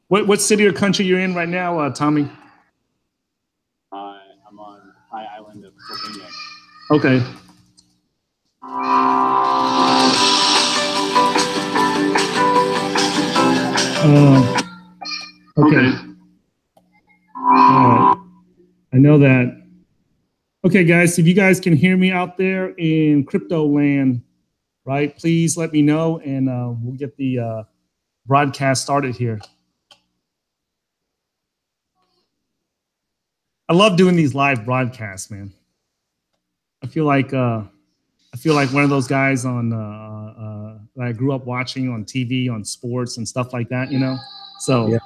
What city or country you're in right now, Tommy? I'm on High Island of Slovenia. Okay. Okay. I know that. Okay, guys, if you guys can hear me out there in crypto land, right, please let me know, and we'll get the broadcast started here. I love doing these live broadcasts, man. I feel like one of those guys on that I grew up watching on TV, on sports and stuff like that, you know. So, yeah.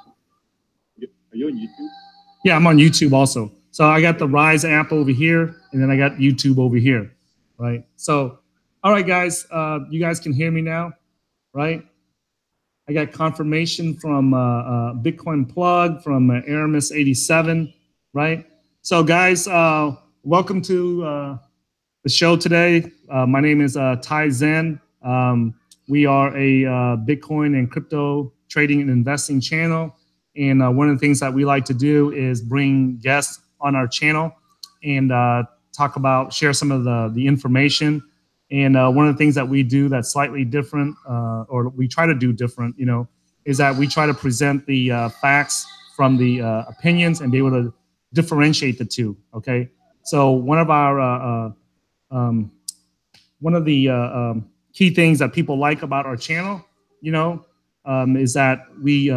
Are you on YouTube? Yeah, I'm on YouTube also. So I got the Rise app over here, and then I got YouTube over here, right? So, all right, guys, you guys can hear me now, right? I got confirmation from Bitcoin Plug, from Aramis87, right? So, guys, welcome to the show today. My name is Tai Zen. We are a Bitcoin and crypto trading and investing channel. And one of the things that we like to do is bring guests on our channel and share some of the information. And one of the things that we do that's slightly different, or we try to do different, you know, is that we try to present the facts from the opinions and be able to differentiate the two. Okay, so one of the key things that people like about our channel, you know, is that we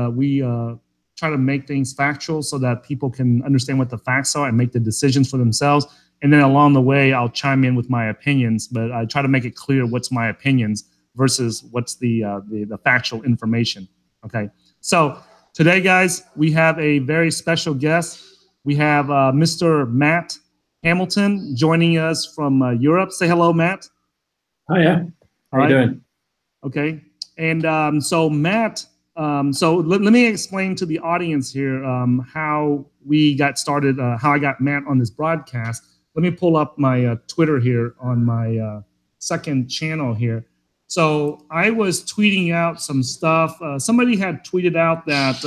try to make things factual so that people can understand what the facts are and make the decisions for themselves. And then along the way, I'll chime in with my opinions, but I try to make it clear what's my opinions versus what's the factual information. Okay. So today, guys, we have a very special guest. We have Mr. Matt Hamilton joining us from Europe. Say hello, Matt. Hiya. How are you doing? Okay. And so Matt, so let me explain to the audience here how we got started, how I got Matt on this broadcast. Let me pull up my Twitter here on my second channel here. So I was tweeting out some stuff. Somebody had tweeted out that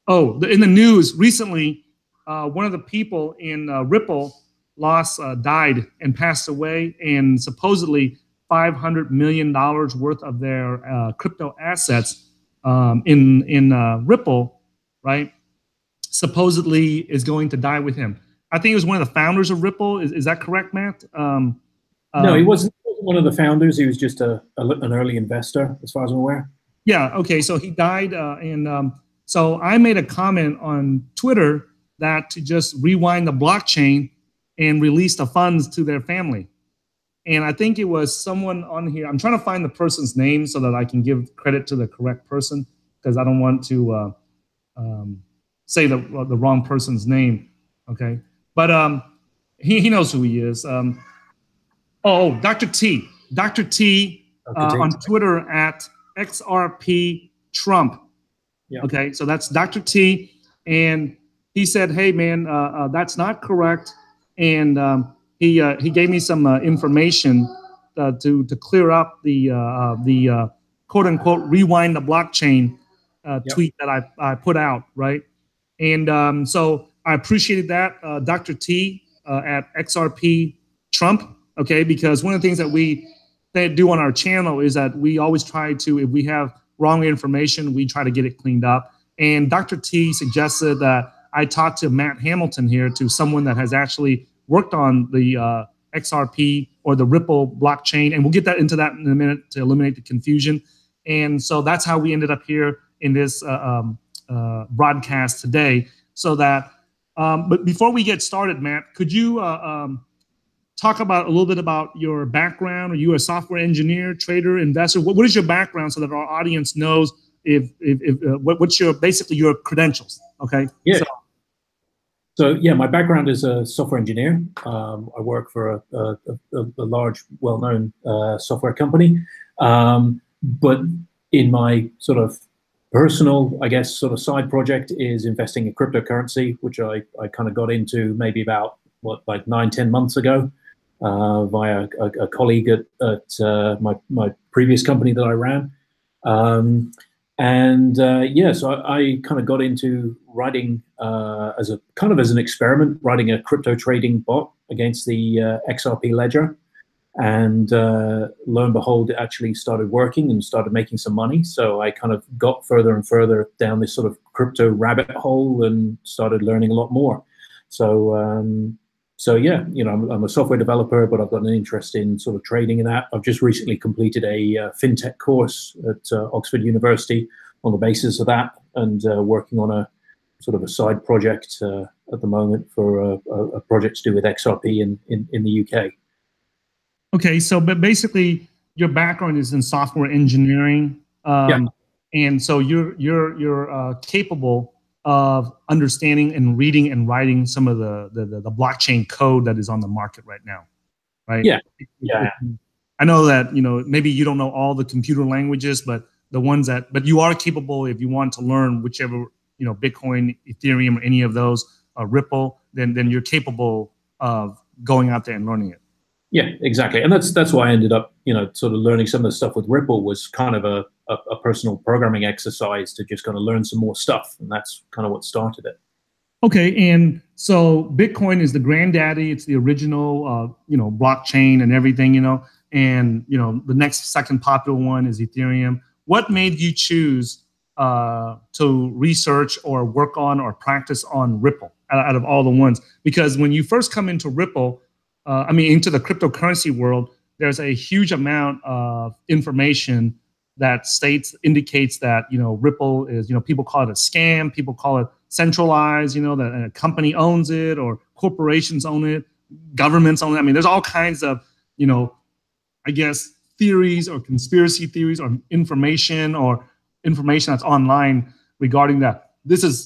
in the news recently, one of the people in Ripple died and passed away, and supposedly $500 million worth of their crypto assets in Ripple, right, supposedly is going to die with him. I think he was one of the founders of Ripple. Is that correct, Matt? No, he wasn't one of the founders. He was just an early investor, as far as I'm aware. Yeah, okay, so he died, and so I made a comment on Twitter that to just rewind the blockchain and release the funds to their family. And I think it was someone on here. I'm trying to find the person's name so that I can give credit to the correct person, because I don't want to say the wrong person's name. Okay, but he knows who he is. Dr. T. Dr. T on Twitter at XRP Trump. Yeah. Okay, so that's Dr. T, and he said, "Hey man, that's not correct," and he gave me some information to clear up the quote unquote rewind the blockchain tweet that I put out, right? And so I appreciated that, Dr. T at XRP Trump, okay, because one of the things that we do on our channel is that we always try to, if we have wrong information, we try to get it cleaned up. And Dr. T suggested that I talk to Matt Hamilton here, to someone that has actually worked on the XRP or the Ripple blockchain, and we'll get into that in a minute to eliminate the confusion. And so that's how we ended up here in this broadcast today. So that, but before we get started, Matt, could you talk about a little bit about your background? Are you a software engineer, trader, investor? What is your background so that our audience knows what's your basically your credentials? Okay. Yeah. So yeah, my background is a software engineer. I work for a large, well-known software company. But in my sort of personal, I guess, sort of side project is investing in cryptocurrency, which I kind of got into maybe about, like 9-10 months ago, via a colleague at my previous company that I ran. And yeah, so I kind of got into writing as an experiment, writing a crypto trading bot against the XRP Ledger. And lo and behold, it actually started working and started making some money. So I kind of got further and further down this sort of crypto rabbit hole and started learning a lot more. So yeah, I'm a software developer, but I've got an interest in sort of trading in that. I've just recently completed a fintech course at Oxford University on the basis of that, and working on a sort of a side project at the moment for a project to do with XRP in the UK. Okay, so but basically your background is in software engineering, Yeah. and so you're capable of understanding and reading and writing some of the blockchain code that is on the market right now, right? Yeah. Yeah. I know that maybe you don't know all the computer languages, but but you are capable if you want to learn whichever Bitcoin, Ethereum, or any of those, Ripple, then you're capable of going out there and learning it. Yeah, exactly, and that's why I ended up, sort of learning some of the stuff with Ripple was kind of a personal programming exercise to just kind of learn some more stuff, and that's kind of what started it. Okay, and so Bitcoin is the granddaddy; it's the original, blockchain and everything, and the second popular one is Ethereum. What made you choose to research or work on or practice on Ripple out of all the ones? Because when you first come into Ripple, into the cryptocurrency world, there's a huge amount of information that indicates that, Ripple is, people call it a scam, people call it centralized, that a company owns it or corporations own it, governments own it. I mean, there's all kinds of, I guess, theories or conspiracy theories or information that's online regarding that.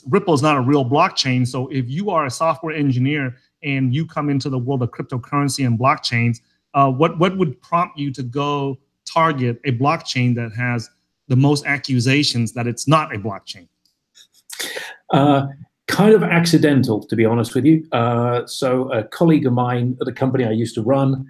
Ripple is not a real blockchain. So if you are a software engineer and you come into the world of cryptocurrency and blockchains, what would prompt you to go target a blockchain that has the most accusations that it's not a blockchain? Kind of accidental, to be honest with you. So a colleague of mine at the company I used to run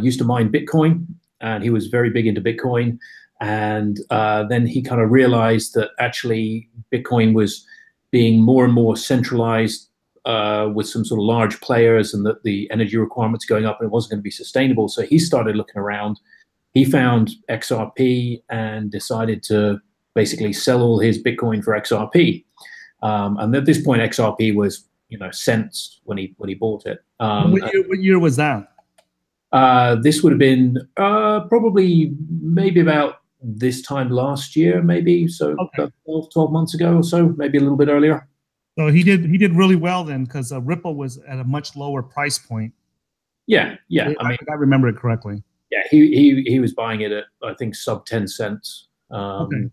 used to mine Bitcoin, and he was very big into Bitcoin. And then he kind of realized that actually Bitcoin was being more and more centralized with some sort of large players, and that the energy requirements going up and it wasn't going to be sustainable. So he started looking around. He found XRP and decided to basically sell all his Bitcoin for XRP. And at this point, XRP was, cents when he bought it. What year was that? This would have been probably maybe about this time last year, maybe. So okay. 12 months ago or so, maybe a little bit earlier. So he did really well then, because Ripple was at a much lower price point. Yeah. I remember it correctly. Yeah, he was buying it at, I think, sub 10 cents. Okay.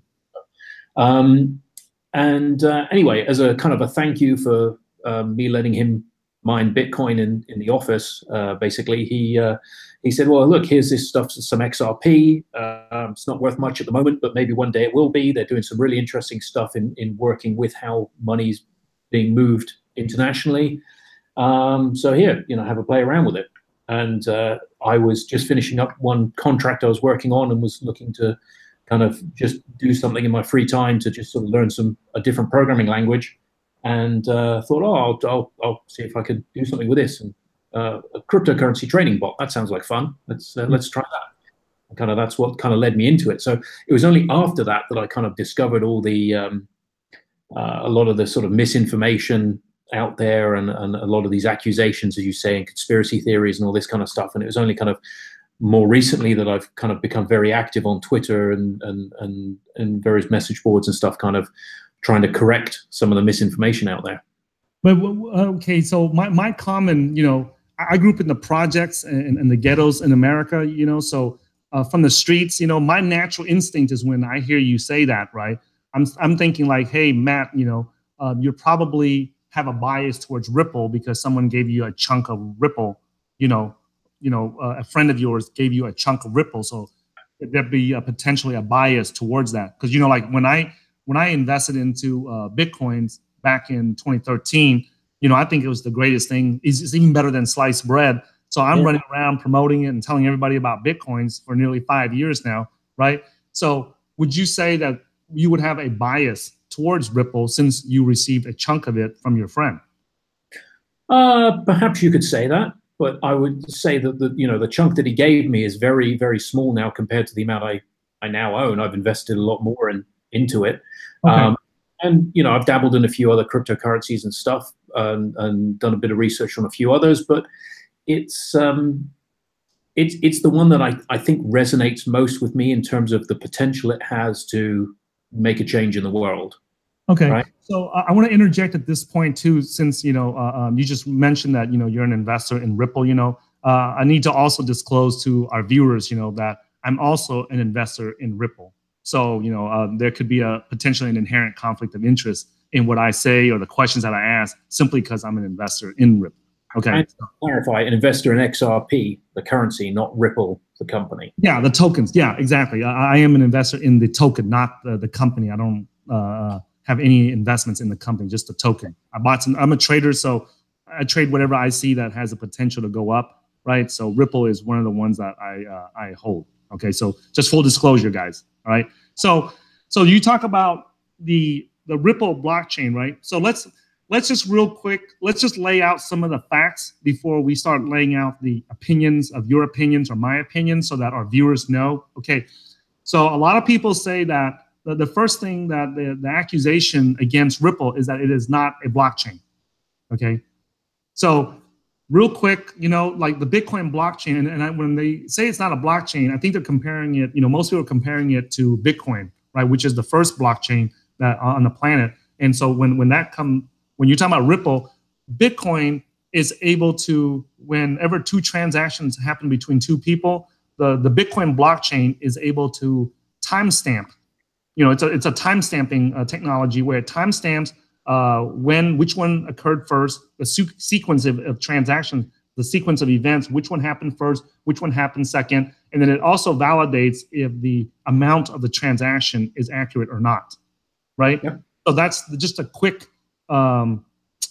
Anyway, as a kind of a thank you for me letting him mine Bitcoin in the office, basically, he said, well, look, here's this stuff, some XRP. It's not worth much at the moment, but maybe one day it will be. They're doing some really interesting stuff in working with how money's being moved internationally. So here, have a play around with it. And I was just finishing up one contract I was working on and was looking to kind of just do something in my free time to just sort of learn a different programming language. And thought, I'll see if I could do something with this. And a cryptocurrency trading bot, that sounds like fun. Let's try that. And kind of that's what kind of led me into it. So it was only after that I kind of discovered all the a lot of the sort of misinformation out there, and a lot of these accusations, as you say, and conspiracy theories and all this kind of stuff. And it was only kind of more recently that I've kind of become very active on Twitter and various message boards and stuff, kind of trying to correct some of the misinformation out there. But okay, so my common, I grew up in the projects and the ghettos in America, so from the streets, my natural instinct is when I hear you say that, right? I'm thinking like, hey, Matt, you probably have a bias towards Ripple because someone gave you a chunk of Ripple, a friend of yours gave you a chunk of Ripple, so there'd be potentially a bias towards that. Because like when I invested into Bitcoins back in 2013, I think it was the greatest thing. It's even better than sliced bread. So I'm running around promoting it and telling everybody about Bitcoins for nearly 5 years now, right? So would you say that you would have a bias towards Ripple since you received a chunk of it from your friend. Perhaps you could say that, but I would say that the chunk that he gave me is very, very small now compared to the amount I now own. I've invested a lot more into it. Okay. And I've dabbled in a few other cryptocurrencies and stuff, and done a bit of research on a few others, but it's the one that I think resonates most with me in terms of the potential it has to make a change in the world. Okay, right? So I want to interject at this point too, since you just mentioned that you're an investor in Ripple. I need to also disclose to our viewers, that I'm also an investor in Ripple. So there could be potentially an inherent conflict of interest in what I say or the questions that I ask simply because I'm an investor in Ripple. Okay. And to clarify, an investor in XRP, the currency, not Ripple, the company. Yeah, the tokens. Yeah, exactly. I am an investor in the token, not the company. I don't have any investments in the company, just the token. I'm a trader, so I trade whatever I see that has the potential to go up, right? So Ripple is one of the ones that I hold. Okay, so just full disclosure, guys. All right. So you talk about the Ripple blockchain, right? So let's just real quick, let's just lay out some of the facts before we start laying out the opinions of your opinions or my opinions so that our viewers know. Okay, so a lot of people say that the first thing that the accusation against Ripple is that it is not a blockchain. Okay, so real quick, like the Bitcoin blockchain, and when they say it's not a blockchain, I think they're comparing it, most people are comparing it to Bitcoin, right, which is the first blockchain that on the planet. And so when you're talking about Ripple, Bitcoin is able to, whenever two transactions happen between two people, the Bitcoin blockchain is able to timestamp. It's a timestamping technology where it timestamps which one occurred first, the sequence of transactions, the sequence of events, which one happened first, which one happened second, and then it also validates if the amount of the transaction is accurate or not, right? Yep. So that's just a quick, what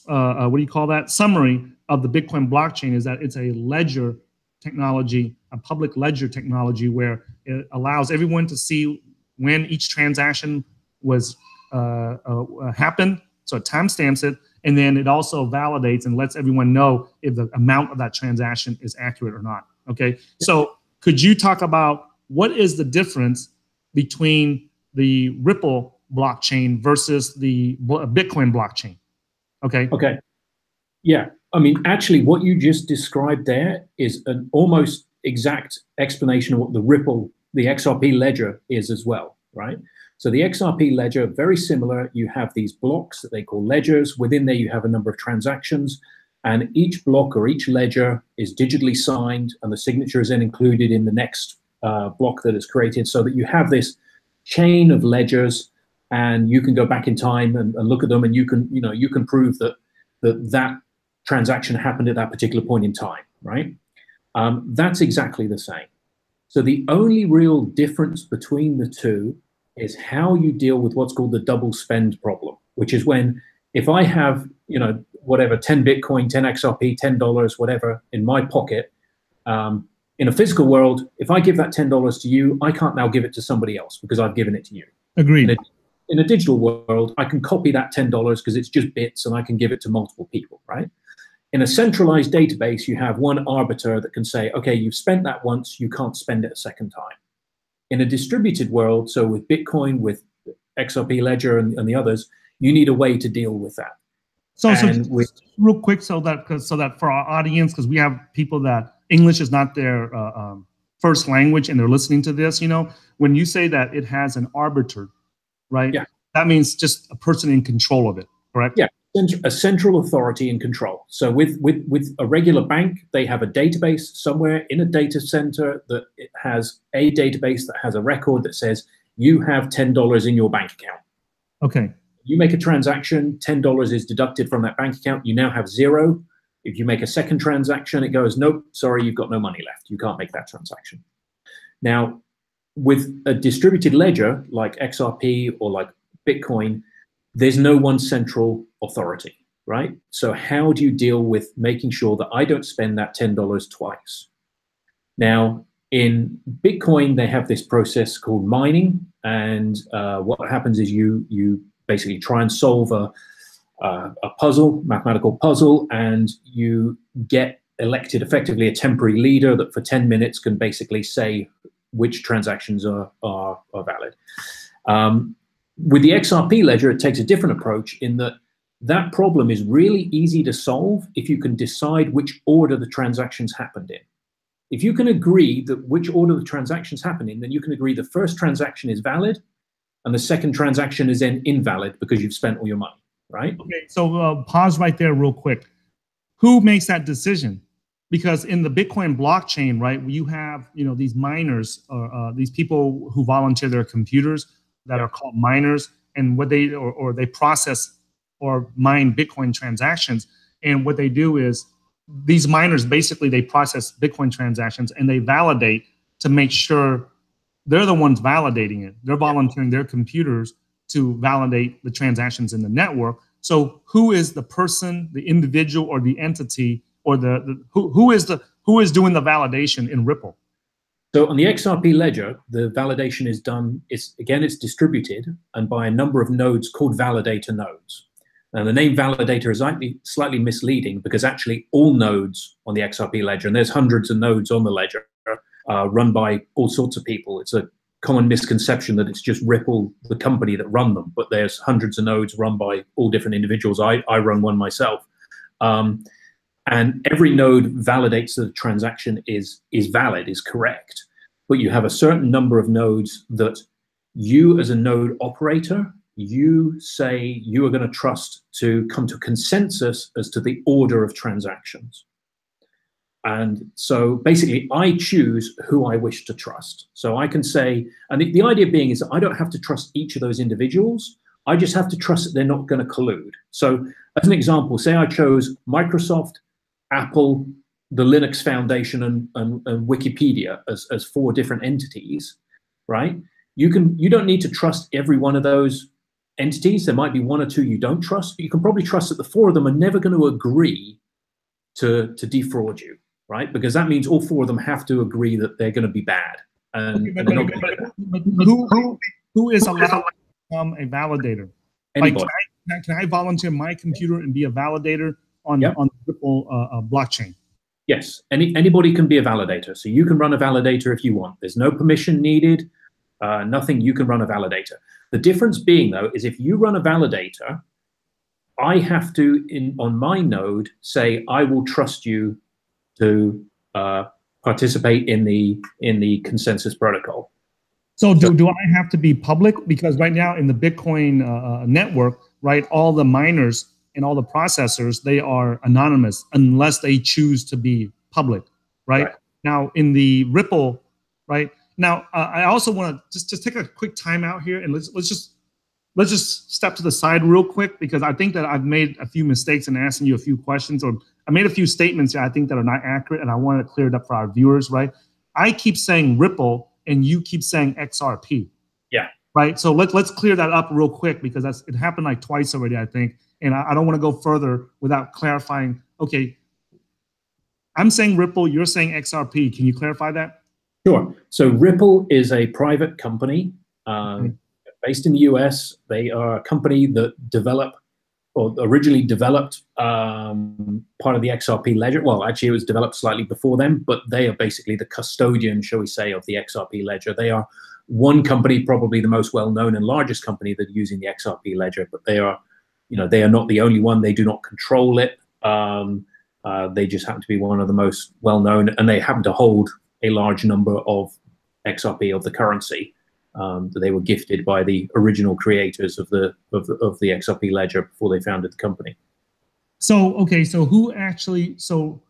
do you call that? Summary of the Bitcoin blockchain is that it's a ledger technology, a public ledger technology where it allows everyone to see when each transaction was happened. So it timestamps it, and then it also validates and lets everyone know if the amount of that transaction is accurate or not. Okay, yeah. So could you talk about what is the difference between the Ripple blockchain versus the Bitcoin blockchain? Okay. Okay. Yeah. I mean, actually, what you just described there is an almost exact explanation of what the XRP ledger is as well, right? So the XRP ledger, very similar. You have these blocks that they call ledgers. Within there, you have a number of transactions, and each block or each ledger is digitally signed, and the signature is then included in the next block that is created, so that you have this chain of ledgers, and you can go back in time and look at them, and you can prove that transaction happened at that particular point in time, right? That's exactly the same. So the only real difference between the two is how you deal with what's called the double spend problem, which is when, if I have, whatever, 10 Bitcoin, 10 XRP, $10, whatever, in my pocket, in a physical world, if I give that $10 to you, I can't now give it to somebody else because I've given it to you. Agreed. In a digital world, I can copy that $10 because it's just bits and I can give it to multiple people, right? In a centralized database, you have one arbiter that can say, okay, you've spent that once, you can't spend it a second time. In a distributed world, so with Bitcoin, with XRP Ledger and the others, you need a way to deal with that. So real quick, so that for our audience, because we have people that English is not their first language and they're listening to this, when you say that it has an arbiter, right? Yeah. That means just a person in control of it, correct? Yeah, a central authority in control. So with a regular bank, they have a database somewhere in a data center that it has a database that has a record that says you have $10 in your bank account. Okay. You make a transaction, $10 is deducted from that bank account. You now have zero. If you make a second transaction, it goes, nope, sorry, you've got no money left. You can't make that transaction. Now, with a distributed ledger like XRP or like Bitcoin, there's no one central authority, right? So how do you deal with making sure that I don't spend that $10 twice? Now, In Bitcoin, they have this process called mining, and what happens is you basically try and solve a puzzle, mathematical puzzle, and you get elected effectively a temporary leader that for 10 minutes can basically say which transactions are valid. With the XRP ledger, it takes a different approach in that that problem is really easy to solve if you can decide which order the transactions happened in. If you can agree that which order the transactions happen in, then you can agree the first transaction is valid and the second transaction is then invalid because you've spent all your money, right? Okay, so pause right there real quick. Who makes that decision? Because in the Bitcoin blockchain, right, you have, these miners, or these people who volunteer their computers that are called miners, and what they, or they process or mine Bitcoin transactions. And what they do is these miners, basically they process Bitcoin transactions and they validate to make sure they're the ones validating it. They're volunteering their computers to validate the transactions in the network. So who is the person, the individual, or the entity, or who is doing the validation in Ripple? So on the XRP ledger, the validation is done, it's distributed and by a number of nodes called validator nodes. Now the name validator is slightly misleading because actually all nodes on the XRP ledger, and there's hundreds of nodes on the ledger, run by all sorts of people. It's a common misconception that it's just Ripple, the company, that run them, but there's hundreds of nodes run by all different individuals. I run one myself. And every node validates that the transaction is valid, is correct. But you have a certain number of nodes that you as a node operator, you say you are going to trust to come to consensus as to the order of transactions. And so basically I choose who I wish to trust. So I can say, and the idea being is that I don't have to trust each of those individuals. I just have to trust that they're not going to collude. So as an example, say I chose Microsoft, Apple, the Linux Foundation, and Wikipedia as 4 different entities, right? You don't need to trust every one of those entities. There might be 1 or 2 you don't trust, but you can probably trust that the 4 of them are never going to agree to defraud you, right? Because that means all 4 of them have to agree that they're going to be bad. Who is allowed to become a validator? Anybody. Like, can I volunteer my computer and be a validator on the Ripple blockchain? Yes, anybody can be a validator. So you can run a validator if you want. There's no permission needed, nothing. You can run a validator. The difference being, though, is if you run a validator, I have to, on my node, say I will trust you to participate in the consensus protocol. So do I have to be public? Because right now in the Bitcoin network, right, all the miners and all the processors, they are anonymous unless they choose to be public, right? Now in the Ripple, right? Now I also want to just take a quick time out here and let's just step to the side real quick, because I think that I've made a few mistakes in asking you a few questions, or I made a few statements that I think that are not accurate, and I want to clear it up for our viewers, right? I keep saying Ripple and you keep saying XRP. Yeah. Right. So let's clear that up real quick, because it happened like twice already, I think. And I don't want to go further without clarifying. Okay, I'm saying Ripple, you're saying XRP. Can you clarify that? Sure. So Ripple is a private company based in the US. They are a company that originally developed part of the XRP ledger. Well, actually, it was developed slightly before them, but they are basically the custodian, shall we say, of the XRP ledger. They are one company, probably the most well-known and largest company that are using the XRP ledger, but they are not the only one. They do not control it. They just happen to be one of the most well-known, and they happen to hold a large number of XRP, of the currency that they were gifted by the original creators of the XRP ledger before they founded the company. So okay, so who actually? So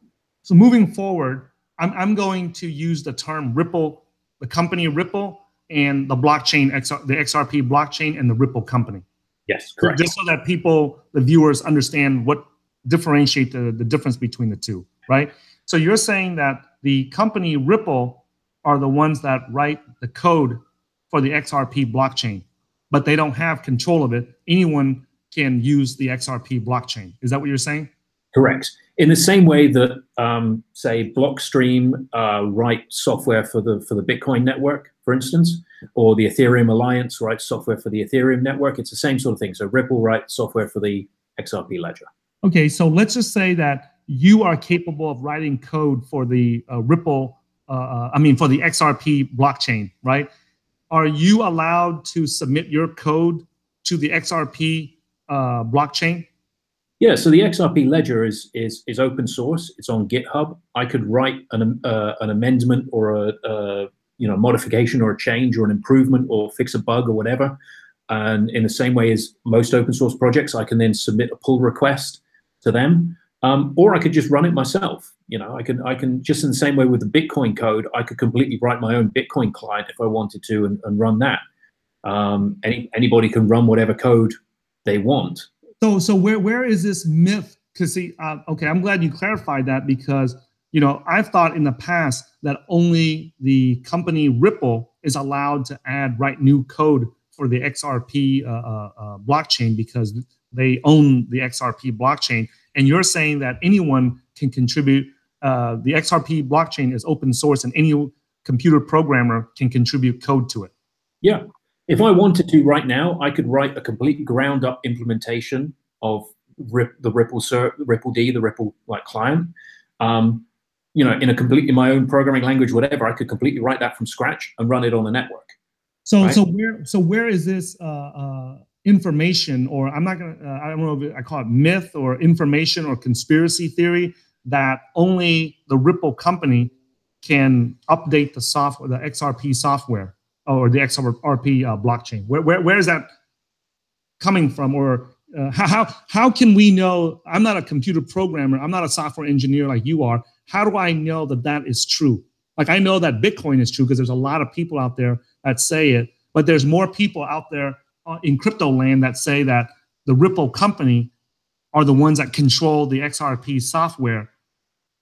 moving forward, I'm going to use the term Ripple, the company Ripple, and the blockchain, the XRP blockchain, and the Ripple company. Yes, correct. Just so that the viewers understand what differentiate the difference between the two, right? So you're saying that the company Ripple are the ones that write the code for the XRP blockchain, but they don't have control of it. Anyone can use the XRP blockchain. Is that what you're saying? Correct. In the same way that, say, Blockstream write software for the Bitcoin network, for instance, or the Ethereum Alliance writes software for the Ethereum network, it's the same sort of thing. So Ripple writes software for the XRP Ledger. Okay, so let's just say that you are capable of writing code for the Ripple, for the XRP blockchain, right? Are you allowed to submit your code to the XRP blockchain? Yeah, so the XRP Ledger is open source. It's on GitHub. I could write an amendment or a modification or a change or an improvement or fix a bug or whatever. And in the same way as most open source projects, I can then submit a pull request to them, or I could just run it myself. I can just in the same way with the Bitcoin code, I could completely write my own Bitcoin client if I wanted to and run that. Anybody can run whatever code they want. So where is this myth? Because see, okay, I'm glad you clarified that, because I've thought in the past that only the company Ripple is allowed to write new code for the XRP blockchain because they own the XRP blockchain. And you're saying that anyone can contribute. The XRP blockchain is open source, and any computer programmer can contribute code to it. Yeah. If I wanted to right now, I could write a complete ground up implementation of the Ripple D, the Ripple client. In a completely my own programming language, whatever, I could completely write that from scratch and run it on the network. So, right? so where is this information, or I don't know if I call it myth or information or conspiracy theory, that only the Ripple company can update the software, the XRP software, or the XRP blockchain? Where is that coming from? Or how can we know? I'm not a computer programmer. I'm not a software engineer like you are. How do I know that that is true? Like, I know that Bitcoin is true because there's a lot of people out there that say it, but there's more people out there in crypto land that say that the Ripple company are the ones that control the XRP software,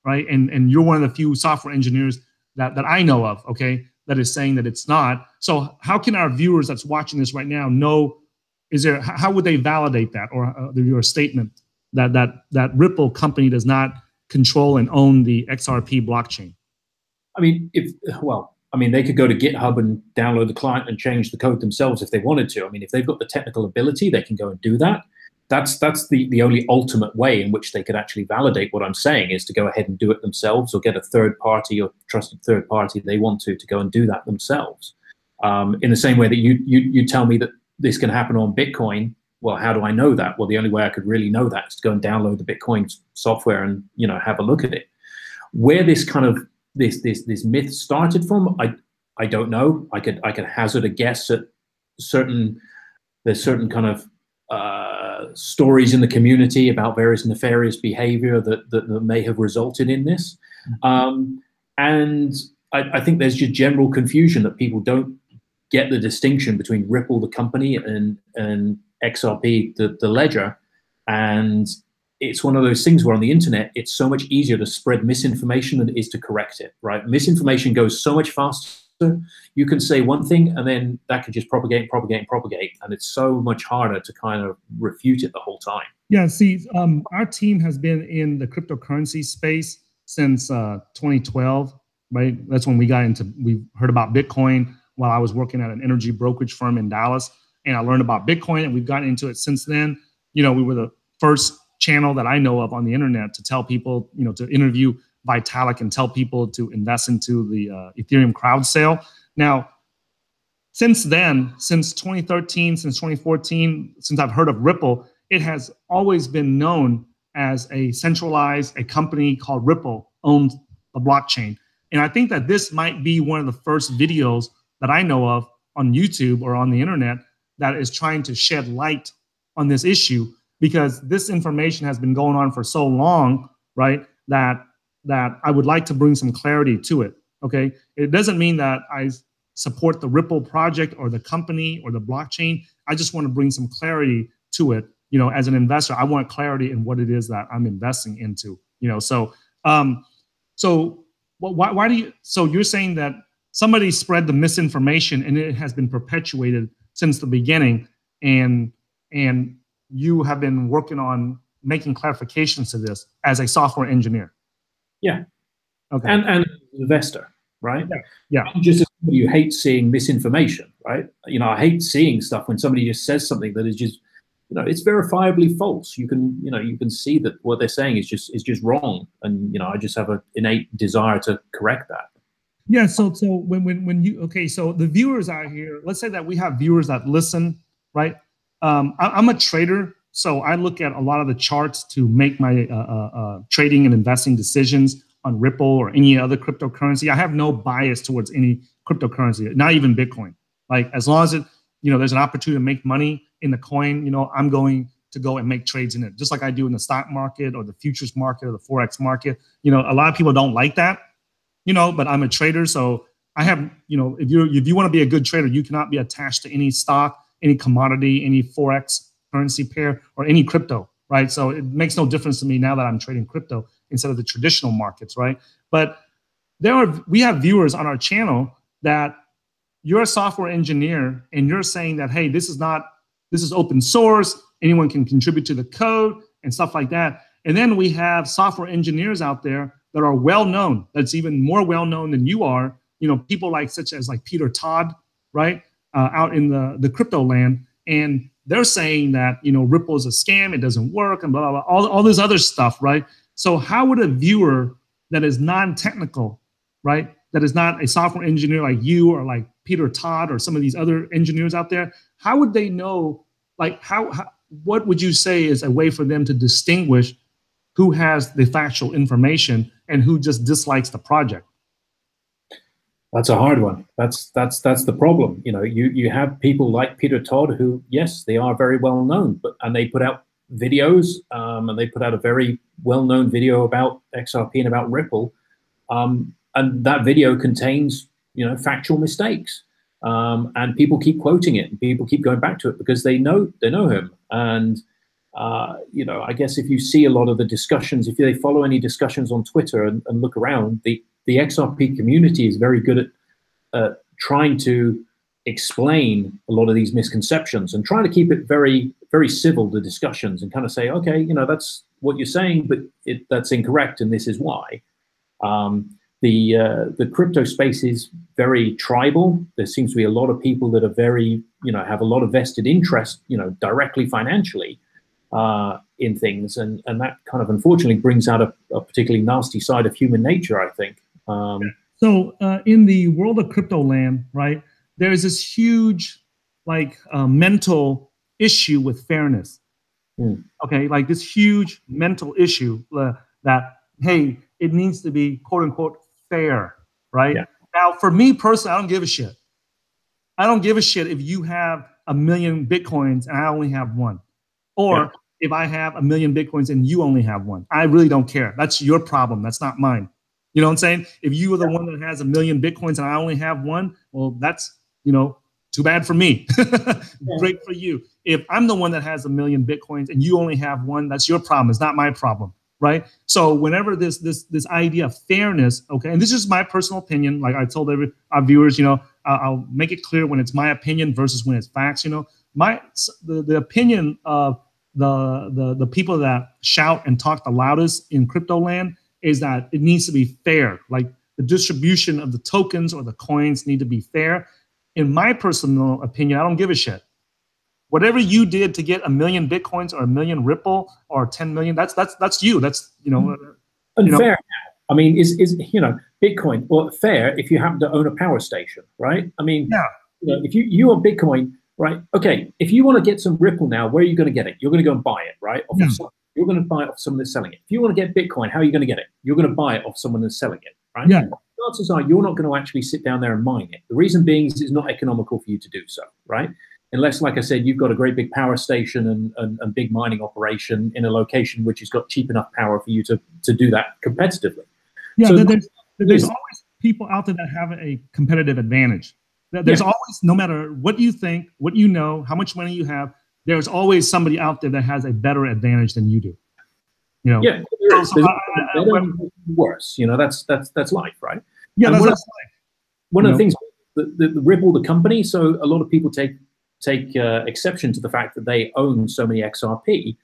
right? And you're one of the few software engineers that I know of, okay, that is saying that it's not. So how can our viewers that's watching this right now know? How would they validate that, or your statement that Ripple company does not control and own the XRP blockchain? I mean, they could go to GitHub and download the client and change the code themselves if they wanted to. I mean, if they've got the technical ability, they can go and do that. That's the only ultimate way in which they could actually validate what I'm saying, is to go ahead and do it themselves, or get a third party or trusted third party they want to go and do that themselves. In the same way that you tell me that this can happen on Bitcoin. Well, how do I know that? Well, the only way I could really know that is to go and download the Bitcoin software and have a look at it. Where this kind of this myth started from, I don't know. I could hazard a guess at there's certain kind of stories in the community about various nefarious behavior that may have resulted in this. And I think there's just general confusion that people don't get the distinction between Ripple, the company, and XRP, the ledger. And it's one of those things where on the internet, it's so much easier to spread misinformation than it is to correct it, right? Misinformation goes so much faster. You can say one thing and then that can just propagate. And it's so much harder to kind of refute it the whole time. Yeah, see, our team has been in the cryptocurrency space since 2012, right? That's when we heard about Bitcoin while I was working at an energy brokerage firm in Dallas. And I learned about Bitcoin, and we've gotten into it since then. We were the first channel that I know of on the internet to tell people, to interview Vitalik and tell people to invest into the Ethereum crowd sale. Now, since then, since 2013, since 2014, since I've heard of Ripple, it has always been known as a company called Ripple owns the blockchain. And I think that this might be one of the first videos that I know of on YouTube or on the internet that is trying to shed light on this issue, because this information has been going on for so long, right, that I would like to bring some clarity to it, okay? It doesn't mean that I support the Ripple project or the company or the blockchain. I just want to bring some clarity to it. As an investor, I want clarity in what it is that I'm investing into, so why do you, so you're saying that somebody spread the misinformation and it has been perpetuated since the beginning, and you have been working on making clarifications to this as a software engineer? Yeah. Okay. And an investor, right? Yeah. I'm just somebody who hates seeing misinformation, right? You know, I hate seeing stuff when somebody just says something that is just, you know, it's verifiably false. You can, you know, you can see that what they're saying is just wrong, and you know, I just have an innate desire to correct that. Yeah. So when you, okay, so the viewers out here, let's say that we have viewers that listen, right? I'm a trader, so I look at a lot of the charts to make my trading and investing decisions on Ripple or any other cryptocurrency. I have no bias towards any cryptocurrency, not even Bitcoin. Like, as long as it, you know, there's an opportunity to make money in the coin, you know, I'm going to go and make trades in it, just like I do in the stock market or the futures market or the Forex market. You know, a lot of people don't like that, you know, but I'm a trader. So I have, you know, if you want to be a good trader, you cannot be attached to any stock, any commodity, any Forex currency pair, or any crypto, right? So it makes no difference to me now that I'm trading crypto instead of the traditional markets, right? But we have viewers on our channel that you're a software engineer and you're saying that, hey, this is open source, anyone can contribute to the code and stuff like that. And then we have software engineers out there that are well known, that's even more well known than you are, you know, people like such as like Peter Todd, right? Out in the crypto land, and they're saying that, you know, Ripple is a scam, it doesn't work, and blah, blah, blah, all this other stuff, right? So how would a viewer that is non-technical, right, that is not a software engineer like you or like Peter Todd or some of these other engineers out there, how would they know, like, what would you say is a way for them to distinguish who has the factual information and who just dislikes the project? That's a hard one. That's the problem. You know, you have people like Peter Todd who, yes, they are very well known, and they put out videos, and they put out a very well known video about XRP and about Ripple, and that video contains, you know, factual mistakes, and people keep quoting it and people keep going back to it because they know him. And you know, I guess if you see a lot of the discussions, if they follow any discussions on Twitter and look around, the XRP community is very good at trying to explain a lot of these misconceptions and trying to keep it very, very civil, the discussions, and kind of say, okay, you know, that's what you're saying, but that's incorrect, and this is why. The crypto space is very tribal. There seems to be a lot of people that are very, you know, have a lot of vested interest, you know, directly financially in things, and that kind of unfortunately brings out a particularly nasty side of human nature, I think. So in the world of crypto land, right, there's this huge, like, mental issue with fairness. Okay, like this huge mental issue that, hey, it needs to be quote unquote fair, right? Yeah. Now, for me personally, I don't give a shit. I don't give a shit if you have 1 million Bitcoins and I only have one, or if I have 1 million Bitcoins and you only have one. I really don't care. That's your problem. That's not mine. You know what I'm saying? If you are the one that has 1 million Bitcoins and I only have one, well, that's, you know, too bad for me. Great for you. If I'm the one that has 1 million Bitcoins and you only have one, that's your problem. It's not my problem, right? So whenever this idea of fairness, okay, and this is my personal opinion. Like I told our viewers, you know, I'll make it clear when it's my opinion versus when it's facts. You know, the opinion of the people that shout and talk the loudest in crypto land is that it needs to be fair. Like the distribution of the tokens or the coins need to be fair. In my personal opinion, I don't give a shit. Whatever you did to get 1 million Bitcoins or 1 million Ripple or 10 million, that's you. That's, you know. Unfair. I mean, is you know, Bitcoin, well, fair if you happen to own a power station, right? I mean, yeah. You know, if you own Bitcoin, right? Okay, if you want to get some Ripple now, where are you going to get it? You're going to go and buy it, right? You're going to buy it off someone that's selling it. If you want to get Bitcoin, how are you going to get it? You're going to buy it off someone that's selling it, right? Yeah. Chances are you're not going to actually sit down there and mine it. The reason being is it's not economical for you to do so, right? Unless, like I said, you've got a great big power station and big mining operation in a location which has got cheap enough power for you to do that competitively. Yeah, so there's always people out there that have a competitive advantage. There's always, no matter what you think, what you know, how much money you have, there's always somebody out there that has a better advantage than you do. You know, worse. You know, that's life, right? Yeah, that's life. One of the things, the Ripple, the company. So a lot of people take exception to the fact that they own so many XRP.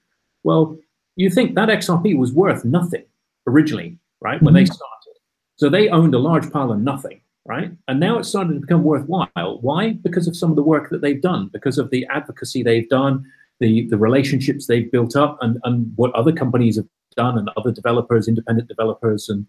Well, you think that XRP was worth nothing originally, right? When they started. So they owned a large pile of nothing, right? And now it's started to become worthwhile. Why? Because of some of the work that they've done, because of the advocacy they've done, the relationships they've built up, and what other companies have done, and other developers, independent developers, and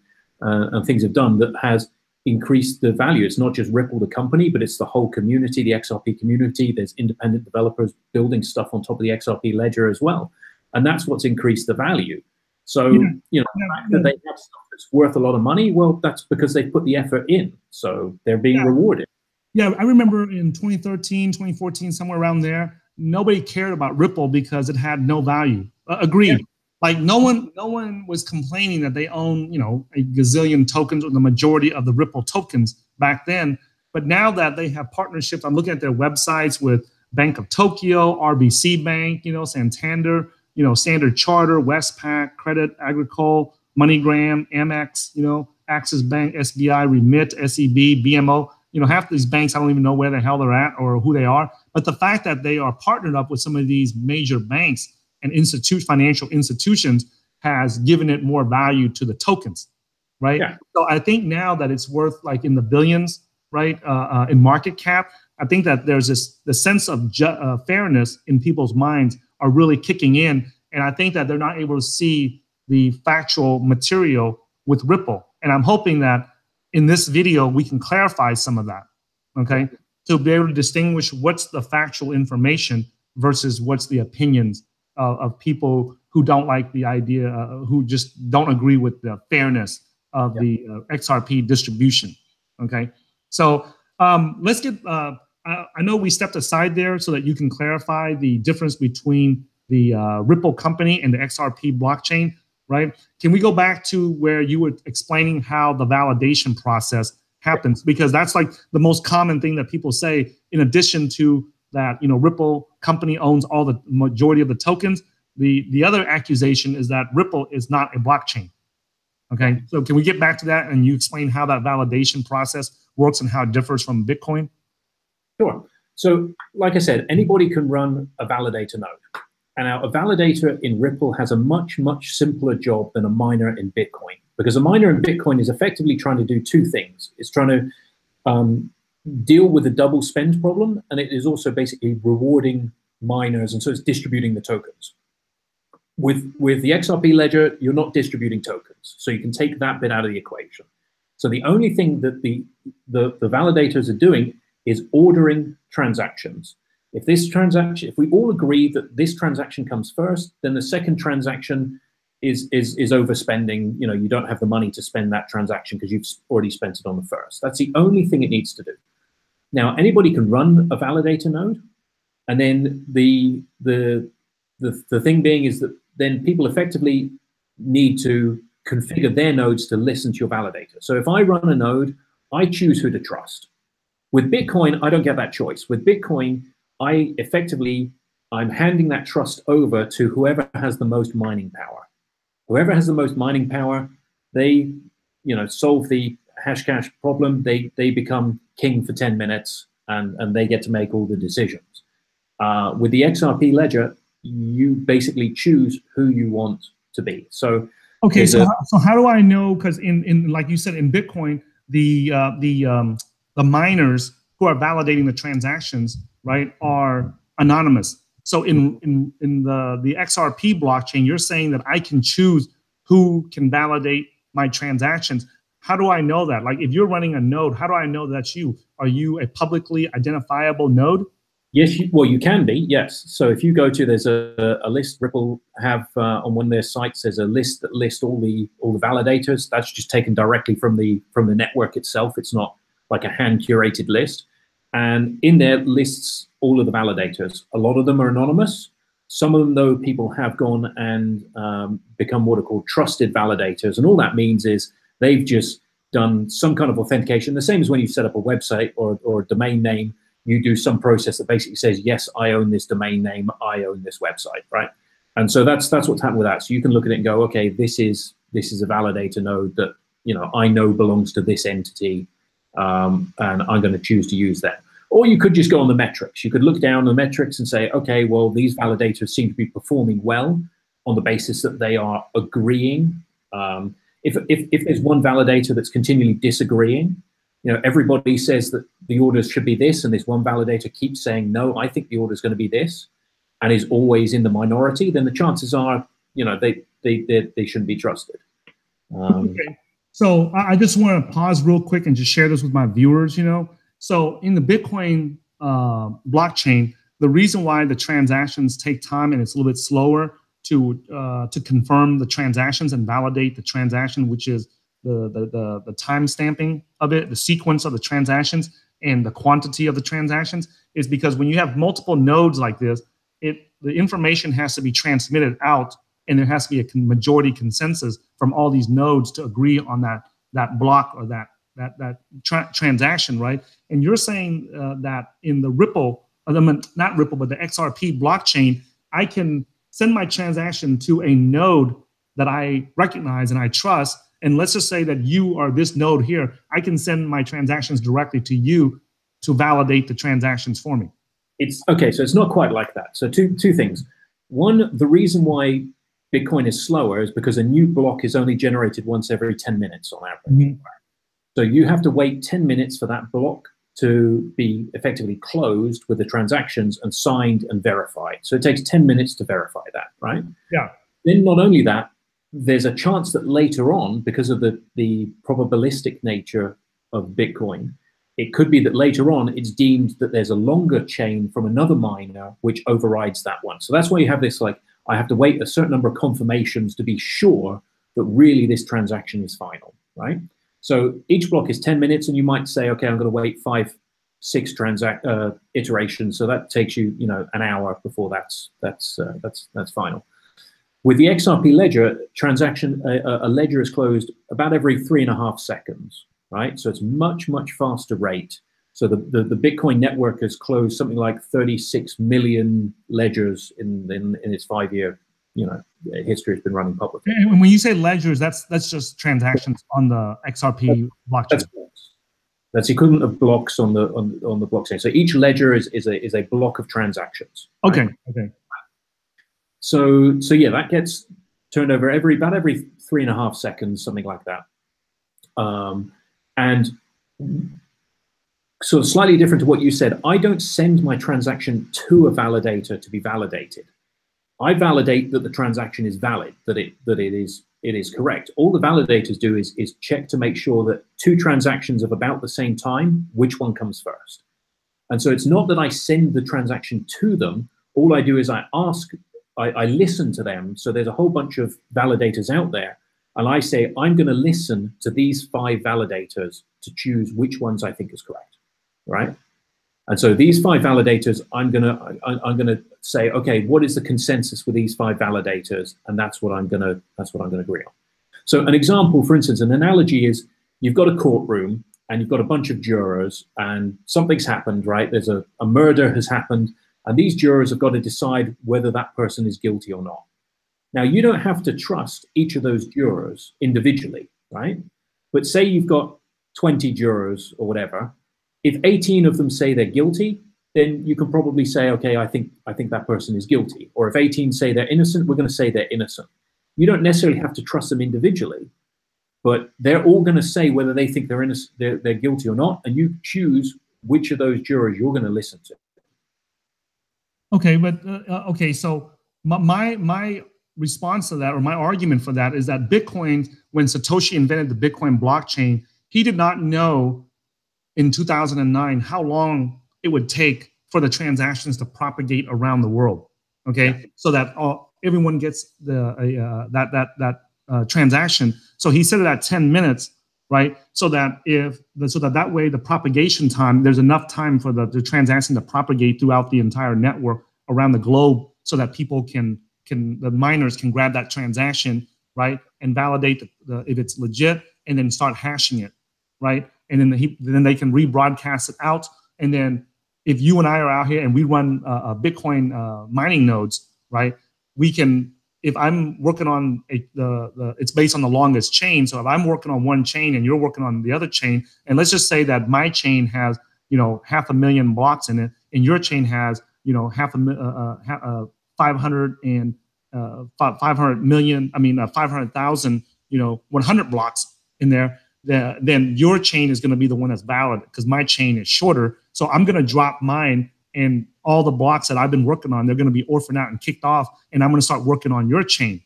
things have done that has increased the value. It's not just Ripple, the company, but it's the whole community, the XRP community. There's independent developers building stuff on top of the XRP ledger as well. And that's what's increased the value. So, you know, the fact that they have stuff that's worth a lot of money, well, that's because they put the effort in. So they're being rewarded. Yeah, I remember in 2013, 2014, somewhere around there, nobody cared about Ripple because it had no value. Agreed. Yeah. Like no one was complaining that they own, you know, a gazillion tokens or the majority of the Ripple tokens back then. But now that they have partnerships, I'm looking at their websites with Bank of Tokyo, RBC Bank, you know, Santander, you know, Standard Charter, Westpac, Credit Agricole, MoneyGram, Amex, you know, Axis Bank, SBI, Remit, SEB, BMO. You know, half these banks, I don't even know where the hell they're at or who they are. But the fact that they are partnered up with some of these major banks and financial institutions has given it more value to the tokens, right? Yeah. So I think now that it's worth like in the billions, right, in market cap, I think that there's the sense of fairness in people's minds are really kicking in. And I think that they're not able to see the factual material with Ripple. And I'm hoping that in this video, we can clarify some of that, okay? To be able to distinguish what's the factual information versus what's the opinions of people who don't like the idea, who just don't agree with the fairness of the XRP distribution, okay? So let's get, I know we stepped aside there so that you can clarify the difference between the Ripple company and the XRP blockchain, right? Can we go back to where you were explaining how the validation process happens? Because that's like the most common thing that people say, in addition to that, you know, Ripple company owns all the majority of the tokens. The other accusation is that Ripple is not a blockchain. Okay, so can we get back to that and you explain how that validation process works and how it differs from Bitcoin? Sure. So like I said, anybody can run a validator node. And now a validator in Ripple has a much, much simpler job than a miner in Bitcoin, because a miner in Bitcoin is effectively trying to do two things. It's trying to deal with a double spend problem, and it is also basically rewarding miners, and so it's distributing the tokens. With the XRP ledger, you're not distributing tokens, so you can take that bit out of the equation. So the only thing that the validators are doing is ordering transactions. If we all agree that this transaction comes first, then the second transaction is overspending. You know, you don't have the money to spend that transaction because you've already spent it on the first. That's the only thing it needs to do. Now, anybody can run a validator node, and then the thing being is that then people effectively need to configure their nodes to listen to your validator. So if I run a node, I choose who to trust. With Bitcoin, I don't get that choice. With Bitcoin, I'm handing that trust over to whoever has the most mining power. Whoever has the most mining power, they, you know, solve the Hashcash problem. They become king for 10 minutes, and they get to make all the decisions. With the XRP ledger, you basically choose who you want to be. So okay, so how do I know? Because in like you said, in Bitcoin, the miners who are validating the transactions, right, are anonymous. So in the XRP blockchain, you're saying that I can choose who can validate my transactions. How do I know that? Like if you're running a node, how do I know that's you? Are you a publicly identifiable node? Yes, well, you can be, yes. So if you go to, there's a list Ripple have on one of their sites, there's a list that lists all the validators. That's just taken directly from the network itself. It's not like a hand-curated list. And in there lists all of the validators. A lot of them are anonymous. Some of them, though, people have gone and become what are called trusted validators. And all that means is they've just done some kind of authentication, the same as when you set up a website or a domain name. You do some process that basically says, yes, I own this domain name, I own this website, right? And so that's what's happened with that. So you can look at it and go, okay, this is a validator node that, you know, I know belongs to this entity, and I'm going to choose to use that. Or you could just go on the metrics. You could look down the metrics and say, okay, well, these validators seem to be performing well on the basis that they are agreeing. If there's one validator that's continually disagreeing, everybody says that the orders should be this, and this one validator keeps saying, no, I think the order is going to be this, and is always in the minority, then the chances are, they shouldn't be trusted. Okay. So I just want to pause real quick and just share this with my viewers. So in the Bitcoin blockchain, the reason why the transactions take time and it's a little bit slower to confirm the transactions and validate the transaction, which is the time stamping of it, the sequence of the transactions and the quantity of the transactions, is because when you have multiple nodes like this, the information has to be transmitted out, and there has to be a majority consensus from all these nodes to agree on that block or that transaction, right? And you're saying that in the Ripple, not Ripple, but the XRP blockchain, I can send my transaction to a node that I recognize and I trust. And let's just say that you are this node here. I can send my transactions directly to you to validate the transactions for me. It's okay. So it's not quite like that. So two things. One, the reason why Bitcoin is slower is because a new block is only generated once every 10 minutes on average. Mm-hmm. So you have to wait 10 minutes for that block to be effectively closed with the transactions and signed and verified. So it takes 10 minutes to verify that, right? Yeah. Then not only that, there's a chance that later on, because of the probabilistic nature of Bitcoin, it could be that later on it's deemed that there's a longer chain from another miner which overrides that one. So that's why you have this, like, I have to wait a certain number of confirmations to be sure that really this transaction is final, right? So each block is 10 minutes, and you might say, okay, I'm going to wait 5-6 iterations. So that takes you, an hour before that's final. With the XRP ledger transaction, a ledger is closed about every 3.5 seconds, right? So it's much faster rate. So the Bitcoin network has closed something like 36 million ledgers in its 5-year history. Has been running publicly. And when you say ledgers, that's just transactions on the XRP blockchain. That's the equivalent of blocks on the blockchain. So each ledger is a block of transactions. Okay. Right? Okay. So yeah, that gets turned over about every 3.5 seconds, something like that. And sort of slightly different to what you said, I don't send my transaction to a validator to be validated. I validate that the transaction is valid, that it is correct. All the validators do is check to make sure that 2 transactions of about the same time, which one comes first. And so it's not that I send the transaction to them. All I do is I listen to them. So there's a whole bunch of validators out there, and I say, I'm going to listen to these 5 validators to choose which ones I think is correct, right? And so these 5 validators, I'm gonna say, okay, what is the consensus with these 5 validators, and that's what I'm gonna agree on. So an example, for instance, an analogy is you've got a courtroom and you've got a bunch of jurors, and something's happened, right? There's a murder has happened, and these jurors have got to decide whether that person is guilty or not. Now, you don't have to trust each of those jurors individually, right? But say you've got 20 jurors or whatever. If 18 of them say they're guilty, then you can probably say, okay, I think that person is guilty. Or if 18 say they're innocent, we're going to say they're innocent. You don't necessarily have to trust them individually, but they're all going to say whether they think they're innocent, they're guilty or not, and you choose which of those jurors you're going to listen to. Okay, but okay, so my response to that, or my argument for that, is that Bitcoin, when Satoshi invented the Bitcoin blockchain, he did not know in 2009 how long it would take for the transactions to propagate around the world. Okay, yeah. So that everyone gets that transaction. So he set it at 10 minutes, right? So that that way the propagation time, there's enough time for the transaction to propagate throughout the entire network around the globe, so that people the miners can grab that transaction, right, and validate if it's legit, and then start hashing it, right? And then they can rebroadcast it out. And then if you and I are out here and we run Bitcoin mining nodes, right, we can, if I'm working on it's based on the longest chain. So if I'm working on one chain and you're working on the other chain, and let's just say that my chain has 500,000 blocks in it, and your chain has 500 and 500 million, 500,000, 100 blocks in there, then your chain is going to be the one that's valid because my chain is shorter. So I'm going to drop mine, and all the blocks that I've been working on, they're going to be orphaned out and kicked off, and I'm going to start working on your chain.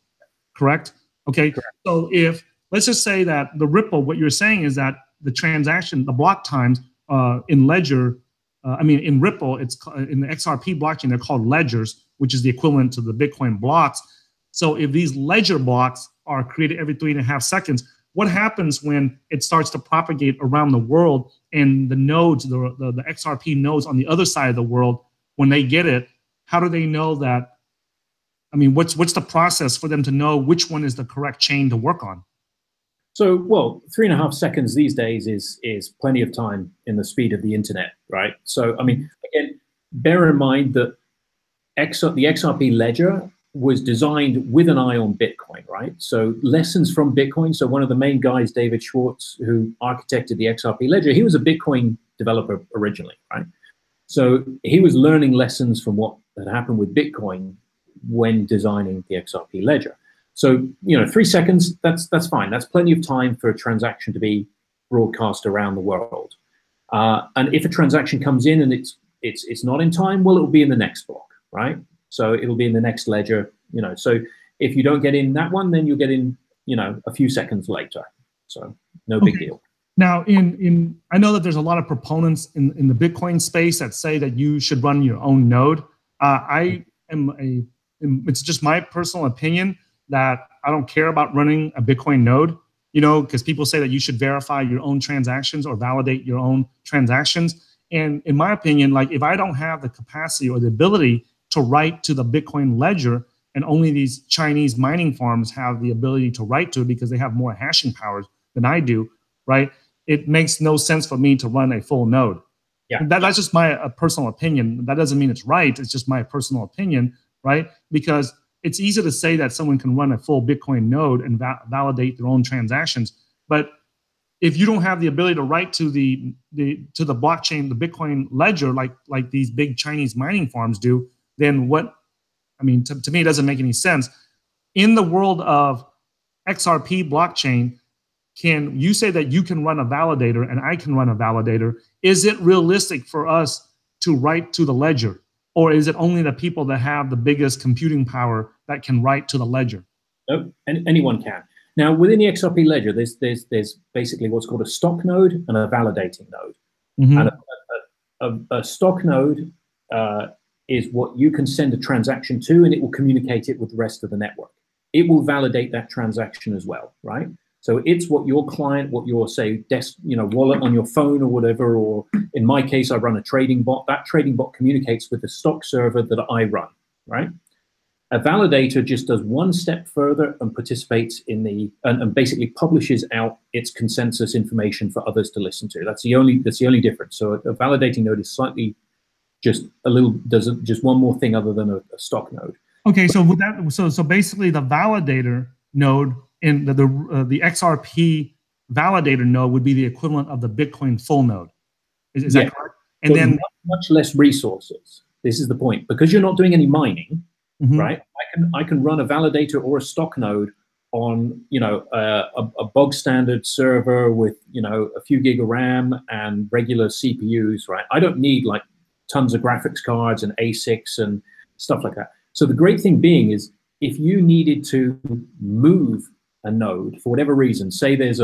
Correct? Okay. Correct. So let's just say that the Ripple, what you're saying is that the transaction, the block times in Ledger, in Ripple, it's in the XRP blockchain, they're called ledgers, which is the equivalent to the Bitcoin blocks. So if these ledger blocks are created every 3.5 seconds, what happens when it starts to propagate around the world and the nodes, the XRP nodes on the other side of the world, when they get it, how do they know that? What's the process for them to know which one is the correct chain to work on? So, well, 3.5 seconds these days is plenty of time in the speed of the internet, right? So, again, bear in mind that the XRP ledger was designed with an eye on Bitcoin, right? So lessons from Bitcoin. So one of the main guys, David Schwartz, who architected the XRP ledger, he was a Bitcoin developer originally, right? So he was learning lessons from what had happened with Bitcoin when designing the XRP ledger. So, 3 seconds, that's fine. That's plenty of time for a transaction to be broadcast around the world. And if a transaction comes in and it's not in time, well, it will be in the next block, right? So it'll be in the next ledger, So if you don't get in that one, then you'll get in, a few seconds later. So no big deal. Now, I know that there's a lot of proponents in the Bitcoin space that say that you should run your own node. It's just my personal opinion that I don't care about running a Bitcoin node, because people say that you should verify your own transactions or validate your own transactions. And in my opinion, like if I don't have the capacity or the ability to write to the Bitcoin ledger, and only these Chinese mining farms have the ability to write to it because they have more hashing powers than I do, right? It makes no sense for me to run a full node. Yeah, that's just my personal opinion. That doesn't mean it's right. It's just my personal opinion, right? Because it's easy to say that someone can run a full Bitcoin node and validate their own transactions, but if you don't have the ability to write to the blockchain, the Bitcoin ledger, like these big Chinese mining farms do, then what? To me, it doesn't make any sense. In the world of XRP blockchain, can you say that you can run a validator and I can run a validator? Is it realistic for us to write to the ledger? Or is it only the people that have the biggest computing power that can write to the ledger? Nope, anyone can. Now, within the XRP ledger, there's basically what's called a stock node and a validating node. Mm-hmm. And a stock node is what you can send a transaction to, and it will communicate it with the rest of the network. It will validate that transaction as well, right? So it's what your client, what your, say, wallet on your phone or whatever, or in my case, I run a trading bot. That trading bot communicates with the stock server that I run, right? A validator just does one step further and participates in and basically publishes out its consensus information for others to listen to. That's the only difference. So a validating node is slightly does just one more thing other than a stock node. Okay, so with that, so basically the validator node and the XRP validator node would be the equivalent of the Bitcoin full node. Is that correct? And but then much less resources. This is the point, because you're not doing any mining, mm-hmm. right? I can run a validator or a stock node on a bog standard server with a few gig of RAM and regular CPUs, right? I don't need like tons of graphics cards and ASICs and stuff like that. So the great thing being is, if you needed to move a node for whatever reason, say there's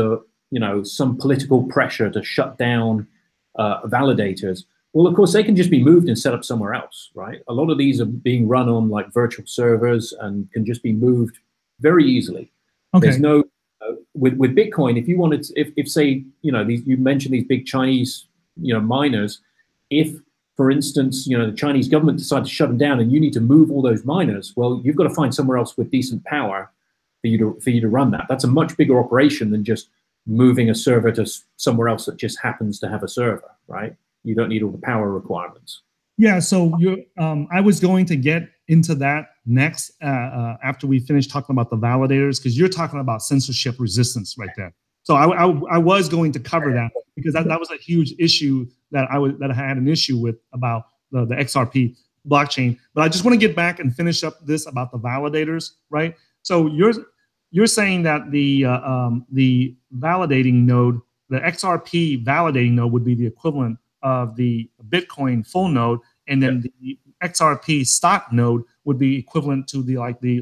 some political pressure to shut down validators, well, of course, they can just be moved and set up somewhere else, right? A lot of these are being run on like virtual servers and can just be moved very easily. Okay. There's no with Bitcoin, if you wanted to, if say you mentioned these big Chinese miners, if for instance, the Chinese government decides to shut them down and you need to move all those miners, well, you've got to find somewhere else with decent power for you to run that. That's a much bigger operation than just moving a server to somewhere else that just happens to have a server, right? You don't need all the power requirements. Yeah, so I was going to get into that next after we finish talking about the validators, because you're talking about censorship resistance right there. So I was going to cover that, because that was a huge issue that I had an issue with about the XRP. blockchain. But I just want to get back and finish up this about the validators, right? So you're saying that the validating node, the XRP validating node, would be the equivalent of the Bitcoin full node, and then the XRP stock node would be equivalent to the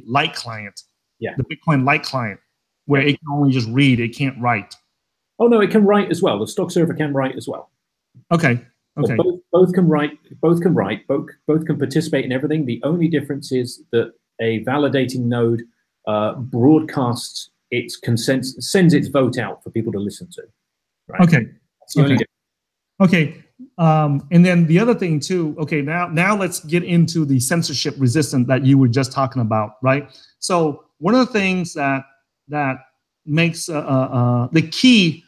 light client, the Bitcoin light client, where it can only just read, it can't write. Oh no, it can write as well. The stock server can write as well. Okay. Okay. Both can write. Both can write. Both can participate in everything. The only difference is that a validating node broadcasts its consent, sends its vote out for people to listen to. Right? Okay. That's the only difference. Okay. And then the other thing too. Okay. Now let's get into the censorship resistant that you were just talking about, right? So one of the things that makes the key,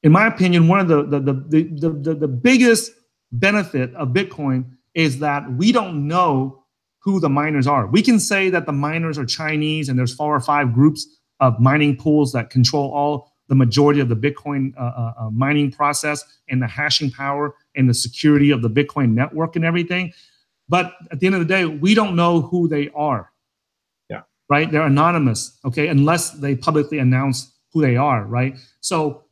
in my opinion, one of the biggest benefit of Bitcoin is that we don't know who the miners are. We can say that the miners are Chinese, and there's 4 or 5 groups of mining pools that control the majority of the Bitcoin mining process and the hashing power and the security of the Bitcoin network and everything. But at the end of the day, we don't know who they are. Yeah. Right? They're anonymous, okay, unless they publicly announce who they are, right? So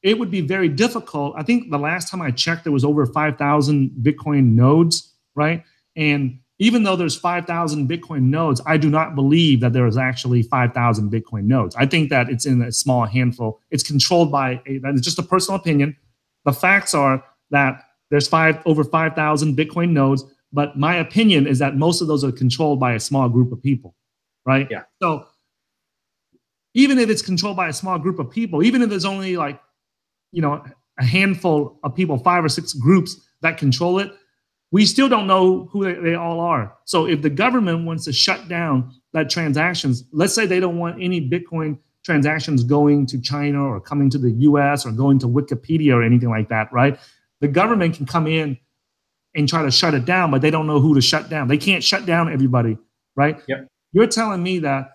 it would be very difficult. I think the last time I checked, there was over 5,000 Bitcoin nodes, right? And even though there's 5,000 Bitcoin nodes, I do not believe that there is actually 5,000 Bitcoin nodes. I think that it's in a small handful. It's controlled by that is just a personal opinion. The facts are that there's over 5,000 Bitcoin nodes, but my opinion is that most of those are controlled by a small group of people, right? Yeah. So even if it's controlled by a small group of people, even if there's only like, a handful of people, 5 or 6 groups that control it, we still don't know who they all are. So if the government wants to shut down that transactions, let's say they don't want any Bitcoin transactions going to China or coming to the US or going to Wikipedia or anything like that, right? The government can come in and try to shut it down, but they don't know who to shut down. They can't shut down everybody, right? Yep. You're telling me that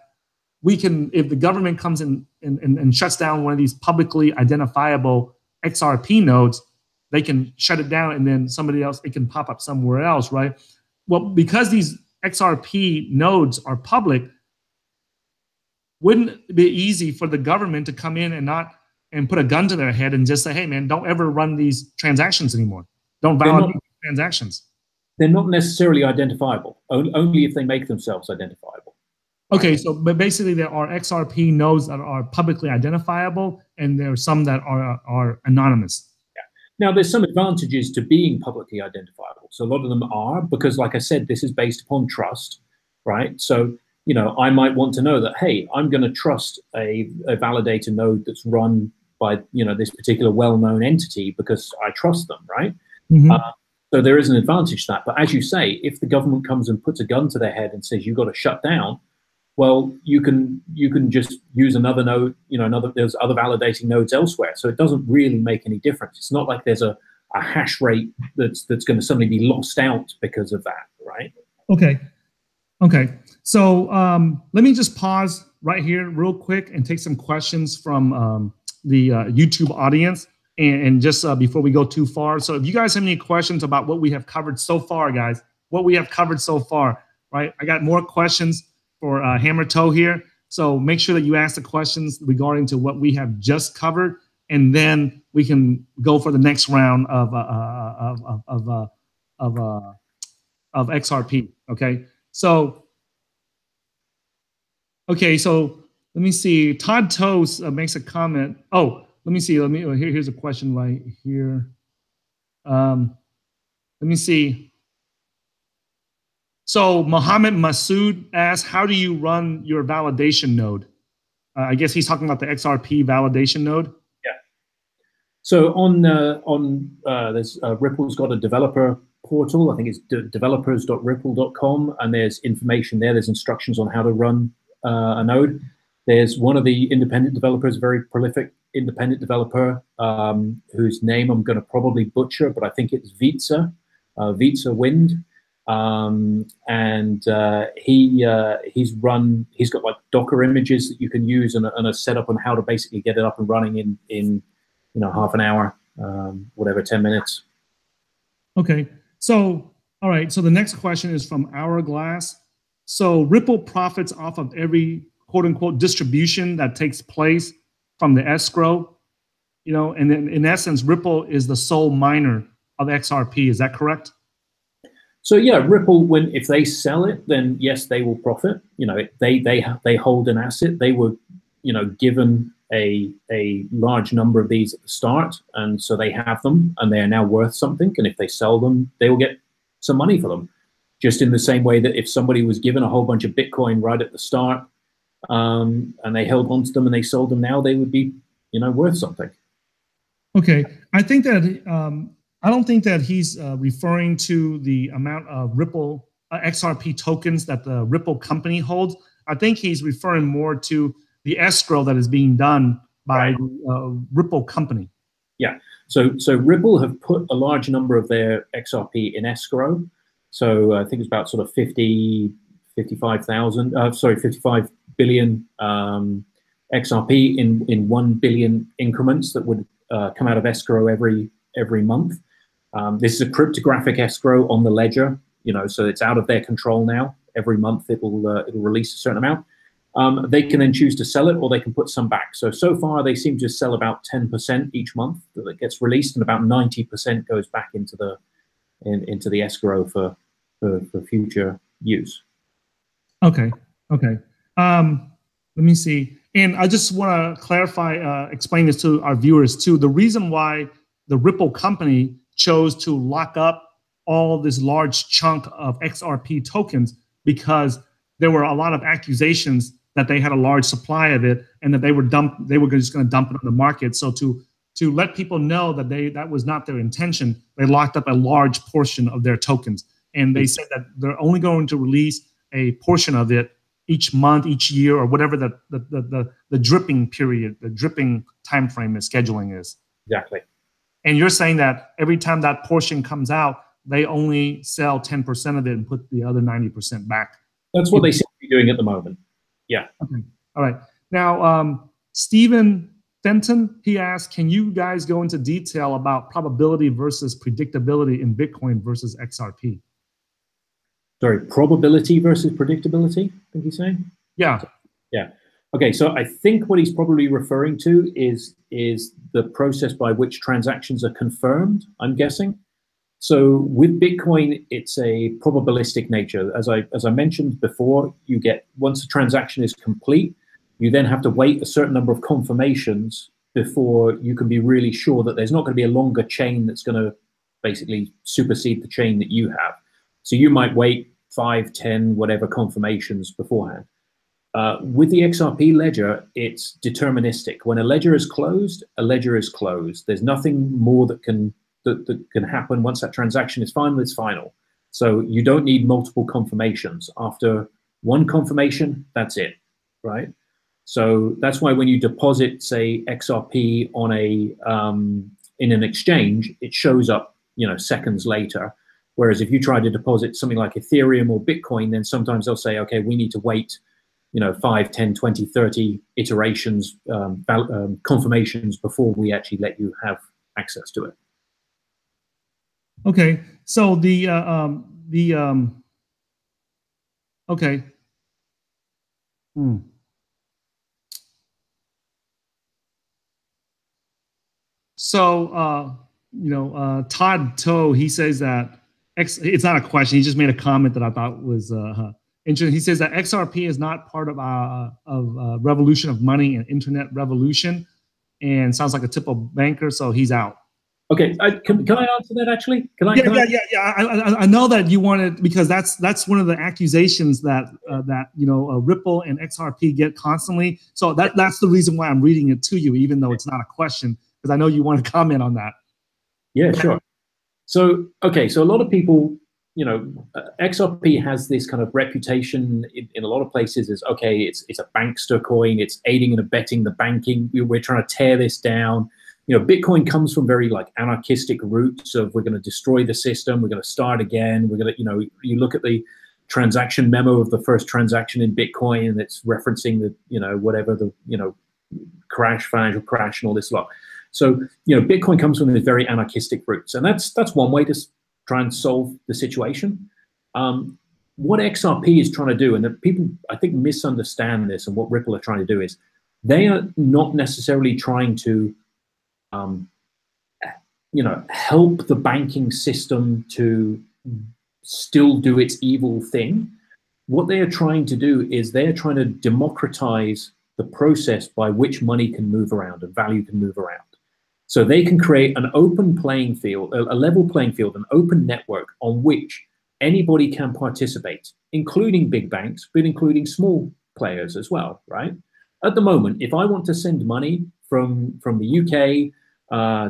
we can, if the government comes in and shuts down one of these publicly identifiable XRP nodes, they can shut it down, and then somebody else, it can pop up somewhere else, right? Well, because these XRP nodes are public, wouldn't it be easy for the government to come in and put a gun to their head and just say, hey, man, don't ever run these transactions anymore. Don't validate transactions. They're not necessarily identifiable, only if they make themselves identifiable. Okay, so but basically there are XRP nodes that are publicly identifiable, and there are some that are anonymous. Yeah. Now, there's some advantages to being publicly identifiable. So a lot of them are, because like I said, this is based upon trust, right? So, I might want to know that, hey, I'm going to trust a validator node that's run by, this particular well-known entity because I trust them, right? Mm-hmm. So there is an advantage to that. But as you say, if the government comes and puts a gun to their head and says, you've got to shut down, well, you can just use another node, there's other validating nodes elsewhere. So it doesn't really make any difference. It's not like there's a hash rate that's going to suddenly be lost out because of that, right? Okay. So let me just pause right here real quick and take some questions from the YouTube audience. And just before we go too far. So if you guys have any questions about what we have covered so far, guys, right? I got more questions for Hammer Toe here. So make sure that you ask the questions regarding to what we have just covered, and then we can go for the next round of XRP. Okay. So let me see. Todd Toast makes a comment. Oh, let me see. Here's a question right here. Let me see. So Mohammed Masood asks, how do you run your validation node? I guess he's talking about the XRP validation node. Yeah. So on there's Ripple's got a developer portal. I think it's developers.ripple.com, and there's information there. There's instructions on how to run a node. There's one of the independent developers, very prolific independent developer, whose name I'm going to probably butcher, but I think it's Vitsa Wind. He's got like Docker images that you can use and a setup on how to basically get it up and running in half an hour, whatever, 10 minutes. Okay. So All right, so the next question is from Hourglass. So Ripple profits off of every quote unquote distribution that takes place from the escrow, you know, and then in essence, Ripple is the sole miner of XRP. Is that correct? So yeah, Ripple, if they sell it, then yes, they will profit. You know, they hold an asset. They were, you know, given a large number of these at the start, and so they have them, and they are now worth something. And if they sell them, they will get some money for them. Just in the same way that if somebody was given a whole bunch of Bitcoin right at the start, and they held on to them and they sold them now, they would be, you know, worth something. Okay, I think that I don't think that he's referring to the amount of Ripple XRP tokens that the Ripple company holds. I think he's referring more to the escrow that is being done by the Ripple company. Yeah, so Ripple have put a large number of their XRP in escrow. So I think it's about sort of 55 billion XRP in 1 billion increments that would come out of escrow every month. This is a cryptographic escrow on the ledger, you know, so it's out of their control now. Every month it'll release a certain amount. They can then choose to sell it, or they can put some back. So far they seem to sell about 10% each month that gets released, and about 90% goes back into the escrow for future use. Okay. Let me see. And I just want to clarify, explain this to our viewers too. The reason why the Ripple company chose to lock up all this large chunk of XRP tokens, because there were a lot of accusations that they had a large supply of it and that they were just going to dump it on the market. So to let people know that that was not their intention, they locked up a large portion of their tokens. And they said that they're only going to release a portion of it each month, each year, or whatever the dripping period, the dripping time frame is, scheduling is. Exactly. And you're saying that every time that portion comes out, they only sell 10% of it and put the other 90% back. That's what they seem to be doing at the moment. Yeah. Okay. All right. Now, Stephen Fenton, he asked, can you guys go into detail about probability versus predictability in Bitcoin versus XRP? Sorry, probability versus predictability, I think he's saying? Yeah. Yeah. Okay, so I think what he's probably referring to is the process by which transactions are confirmed, I'm guessing. So with Bitcoin, it's a probabilistic nature. As I mentioned before, you get, once a transaction is complete, you then have to wait a certain number of confirmations before you can be really sure that there's not going to be a longer chain that's going to basically supersede the chain that you have. So you might wait 5, 10, whatever confirmations beforehand. With the XRP ledger, it's deterministic. When a ledger is closed, a ledger is closed. There's nothing more that can happen. Once that transaction is final, it's final. So you don't need multiple confirmations. After one confirmation, that's it, right? So that's why when you deposit, say, XRP on in an exchange, it shows up, you know, seconds later. Whereas if you try to deposit something like Ethereum or Bitcoin, then sometimes they'll say, okay, we need to wait, you know, 5, 10, 20, 30 iterations, confirmations before we actually let you have access to it. Okay, so okay. So, you know, Todd Toe, he says that it's not a question. He just made a comment that I thought was interesting. He says that XRP is not part of revolution of money and internet revolution, and sounds like a typical banker. So he's out. Okay, can I answer that actually? I know that you wanted, because that's one of the accusations that you know, Ripple and XRP get constantly. So that's the reason why I'm reading it to you, even though it's not a question, because I know you want to comment on that. Yeah, sure. So okay, so a lot of people, you know, XRP has this kind of reputation in a lot of places as, okay, it's a bankster coin, it's aiding and abetting the banking. We're trying to tear this down. You know, Bitcoin comes from very like anarchistic roots of, we're going to destroy the system, we're going to start again, we're going to, you know, you look at the transaction memo of the first transaction in Bitcoin, and it's referencing the, you know, whatever the, you know, financial crash and all this lot. So, you know, Bitcoin comes from these very anarchistic roots, and that's one way to try and solve the situation. What XRP is trying to do, and that people, I think, misunderstand this, and what Ripple are trying to do is they are not necessarily trying to, help the banking system to still do its evil thing. What they are trying to do is they're trying to democratize the process by which money can move around and value can move around. So they can create an open playing field, a level playing field, an open network on which anybody can participate, including big banks, but including small players as well, right? At the moment, if I want to send money from the UK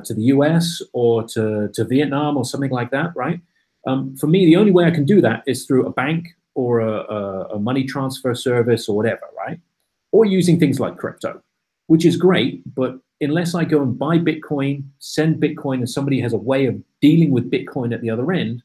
to the US or to Vietnam or something like that, right? For me, the only way I can do that is through a bank or a money transfer service or whatever, right? Or using things like crypto, which is great, but unless I go and buy Bitcoin, send Bitcoin, and somebody has a way of dealing with Bitcoin at the other end,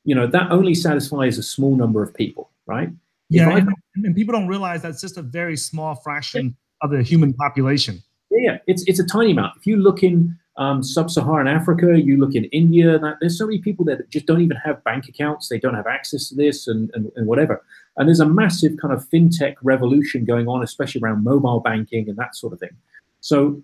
that only satisfies a small number of people, right? Yeah, and people don't realize that's just a very small fraction of the human population. Yeah, it's a tiny amount. If you look in sub-Saharan Africa, you look in India, there's so many people that just don't even have bank accounts. They don't have access to this and whatever. And there's a massive kind of fintech revolution going on, especially around mobile banking and that sort of thing. So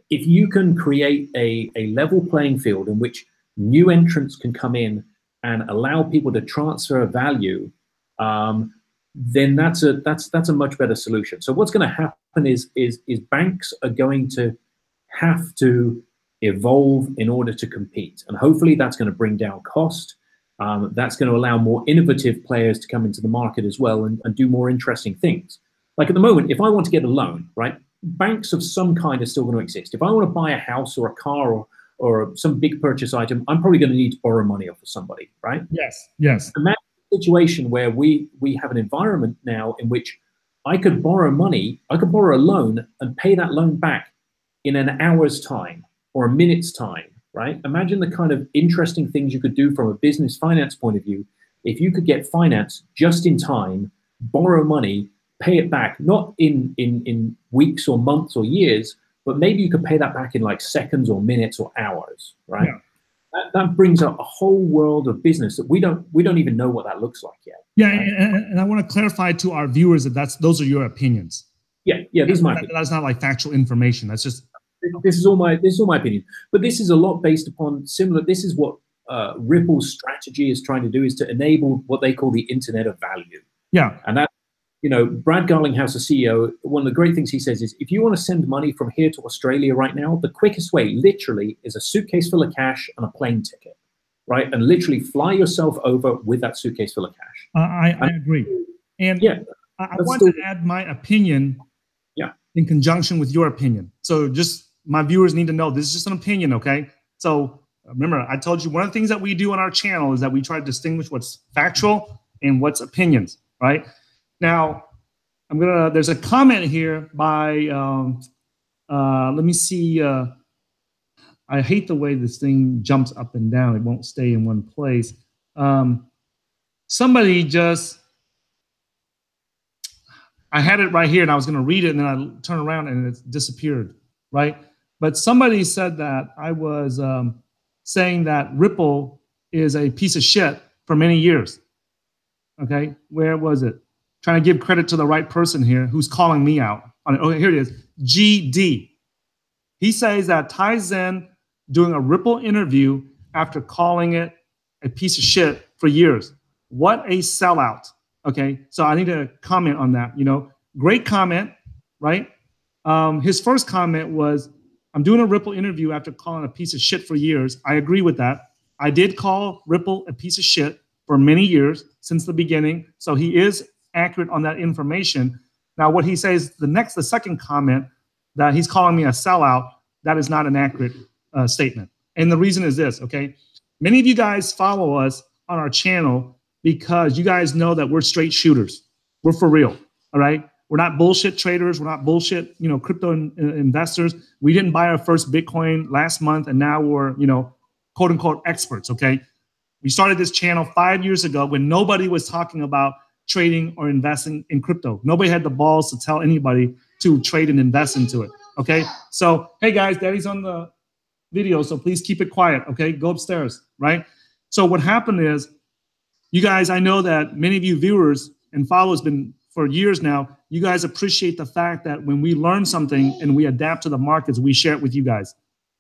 if you can create a level playing field in which new entrants can come in and allow people to transfer value, then that's a much better solution. So what's going to happen is banks are going to have to evolve in order to compete, and hopefully that's going to bring down cost. That's going to allow more innovative players to come into the market as well and do more interesting things. Like at the moment, if I want to get a loan, right, banks of some kind are still going to exist. If I want to buy a house or a car or some big purchase item, I'm probably going to need to borrow money off of somebody, right? Yes. Imagine a situation where we have an environment now in which I could borrow money, I could borrow a loan and pay that loan back in an hour's time or a minute's time, right? Imagine the kind of interesting things you could do from a business finance point of view if you could get finance just in time, borrow money, pay it back, not in weeks or months or years, but maybe you could pay that back in like seconds or minutes or hours, right? Yeah. That brings up a whole world of business that we don't even know what that looks like yet. Yeah, right? and I want to clarify to our viewers that those are your opinions. Yeah, this is my opinion. That's not like factual information. That's just this is all my opinion. But this is a lot based upon similar. This is what Ripple's strategy is trying to do, is to enable what they call the Internet of Value. Yeah, and that. Brad Garlinghouse, the CEO, one of the great things he says is, if you want to send money from here to Australia right now, the quickest way, literally, is a suitcase full of cash and a plane ticket, right? And literally fly yourself over with that suitcase full of cash. I agree. And yeah, I want to add my opinion in conjunction with your opinion. So just my viewers need to know this is just an opinion, okay? So remember, I told you one of the things that we do on our channel is that we try to distinguish what's factual and what's opinions, right? Now, there's a comment here by, let me see. I hate the way this thing jumps up and down. It won't stay in one place. Somebody just, I had it right here and I was going to read it and then I turned around and it disappeared, right? But somebody said that I was saying that Ripple is a piece of shit for many years. Okay, where was it? Trying to give credit to the right person here who's calling me out on it. Oh, here it is. GD. He says that Tai Zen doing a Ripple interview after calling it a piece of shit for years. What a sellout. Okay, so I need to comment on that. Great comment, right? His first comment was, I'm doing a Ripple interview after calling a piece of shit for years. I agree with that. I did call Ripple a piece of shit for many years since the beginning. So he is accurate on that information. Now, what he says, the second comment, that he's calling me a sellout, that is not an accurate statement. And the reason is this, okay? Many of you guys follow us on our channel because you guys know that we're straight shooters. We're for real, all right? We're not bullshit traders. We're not bullshit, crypto investors. We didn't buy our first Bitcoin last month, and now we're, quote unquote experts, okay? We started this channel 5 years ago when nobody was talking about trading or investing in crypto. Nobody had the balls to tell anybody to trade and invest into it, okay? So, hey guys, Daddy's on the video, so please keep it quiet, okay? Go upstairs, right? So what happened is, you guys, I know that many of you viewers and followers been for years now, you guys appreciate the fact that when we learn something and we adapt to the markets, we share it with you guys.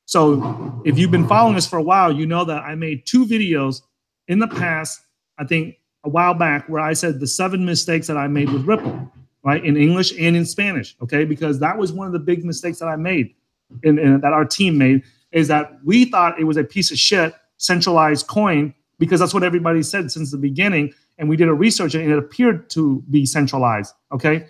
So if you've been following us for a while, you know that I made 2 videos in the past, I think a while back, where I said the 7 mistakes that I made with Ripple, right, in English and in Spanish, okay? Because that was one of the big mistakes that I made and that our team made, is that we thought it was a piece of shit centralized coin, because that's what everybody said since the beginning. And we did a research and it appeared to be centralized, okay?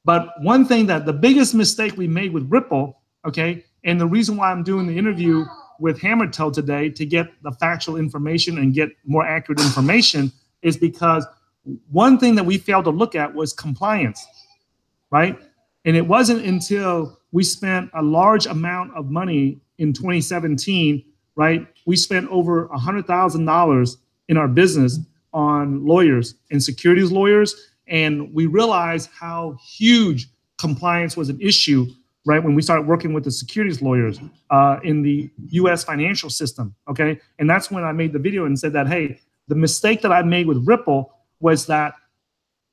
But one thing that the biggest mistake we made with Ripple, okay, and the reason why I'm doing the interview with Hammertoe today to get the factual information and get more accurate information, is because one thing that we failed to look at was compliance, right? And it wasn't until we spent a large amount of money in 2017, right? We spent over $100,000 in our business on lawyers and securities lawyers, and we realized how huge compliance was an issue, right, when we started working with the securities lawyers in the U.S. financial system, okay? And that's when I made the video and said that, hey, the mistake that I made with Ripple was that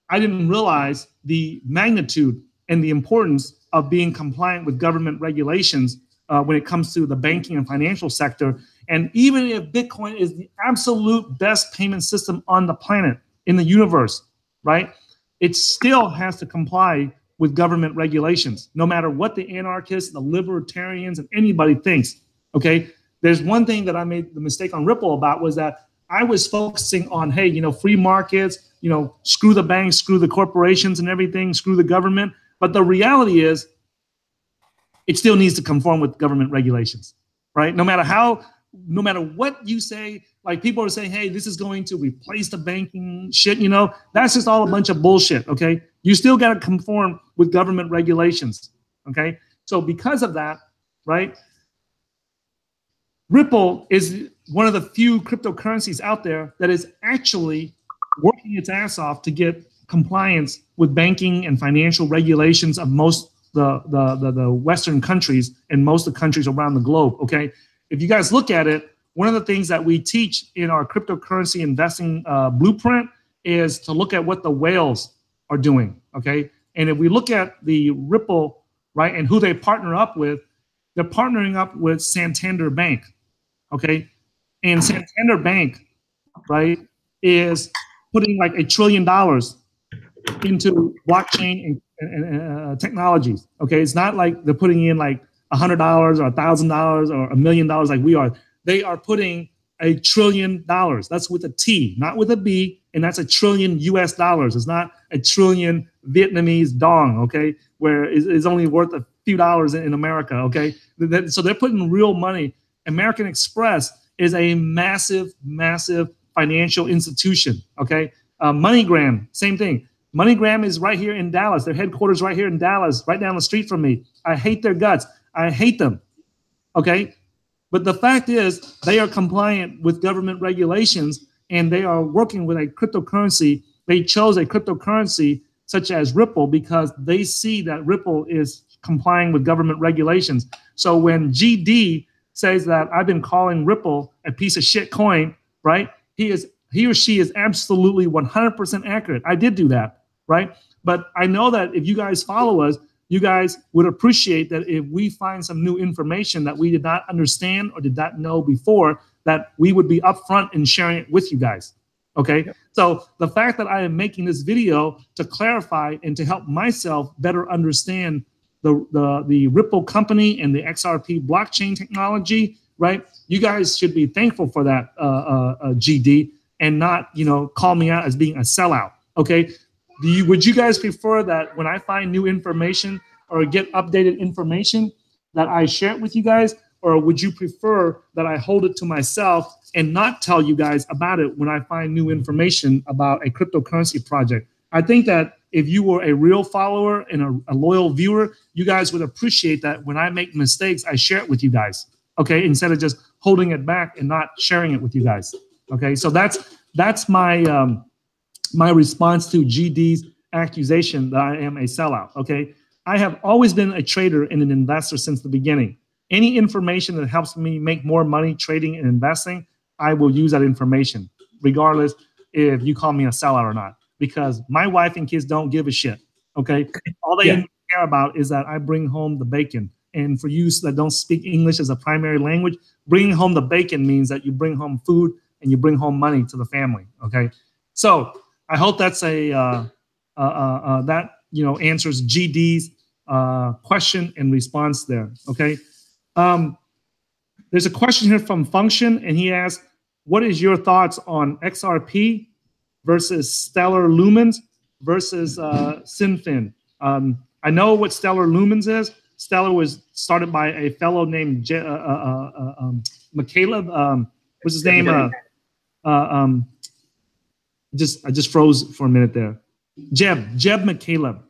I didn't realize the magnitude and the importance of being compliant with government regulations when it comes to the banking and financial sector. And even if Bitcoin is the absolute best payment system on the planet, in the universe, right, it still has to comply with government regulations, no matter what the anarchists, the libertarians, and anybody thinks, okay? There's one thing that I made the mistake on Ripple about, was that I was focusing on, hey, you know, free markets, you know, screw the banks, screw the corporations and everything, screw the government. But the reality is, it still needs to conform with government regulations, right? No matter what you say, like people are saying, hey, this is going to replace the banking shit, you know, that's just all a bunch of bullshit, okay? You still got to conform with government regulations, okay? So because of that, right, Ripple is one of the few cryptocurrencies out there that is actually working its ass off to get compliance with banking and financial regulations of most the Western countries and most of the countries around the globe, okay? If you guys look at it, one of the things that we teach in our cryptocurrency investing blueprint is to look at what the whales are doing, okay? And if we look at the Ripple, right, and who they partner up with, they're partnering up with Santander Bank, okay? And Santander Bank, right, is putting like $1 trillion into blockchain and technologies, okay? It's not like they're putting in like $100 or $1,000 or $1 million like we are. They are putting $1 trillion. That's with a T, not with a B, and that's $1 trillion US dollars. It's not $1 trillion Vietnamese dong, okay, where it's only worth a few dollars in America, okay? So they're putting real money. American Express is a massive, massive financial institution, okay? MoneyGram, same thing. MoneyGram is right here in Dallas. Their headquarters right here in Dallas, right down the street from me. I hate their guts. I hate them, okay? But the fact is, they are compliant with government regulations, and they are working with a cryptocurrency. They chose a cryptocurrency such as Ripple because they see that Ripple is complying with government regulations. So when GD says that I've been calling Ripple a piece of shit coin, right? He or she is absolutely 100% accurate. I did do that, right? But I know that if you guys follow us, you guys would appreciate that if we find some new information that we did not understand or did not know before, that we would be upfront in sharing it with you guys, okay? Yep. So the fact that I am making this video to clarify and to help myself better understand the Ripple company and the XRP blockchain technology, right? You guys should be thankful for that, GD, and not, you know, call me out as being a sellout, okay? Would you guys prefer that when I find new information or get updated information that I share it with you guys, or would you prefer that I hold it to myself and not tell you guys about it when I find new information about a cryptocurrency project? I think that if you were a real follower and a loyal viewer, you guys would appreciate that when I make mistakes, I share it with you guys, okay, instead of just holding it back and not sharing it with you guys, okay? So that's my my response to GD's accusation that I am a sellout, okay? I have always been a trader and an investor since the beginning. Any information that helps me make more money trading and investing, I will use that information, regardless if you call me a sellout or not, because my wife and kids don't give a shit. Okay, all they care about is that I bring home the bacon. And for you that don't speak English as a primary language, bringing home the bacon means that you bring home food and you bring home money to the family. Okay, so I hope that's that answers GD's question and response there. Okay. There's a question here from Function, and he asks, what is your thoughts on XRP versus Stellar Lumens versus Symfon? I know what Stellar Lumens is. Stellar was started by a fellow named McCaleb. What's his name? I just froze for a minute there. Jeb McCaleb.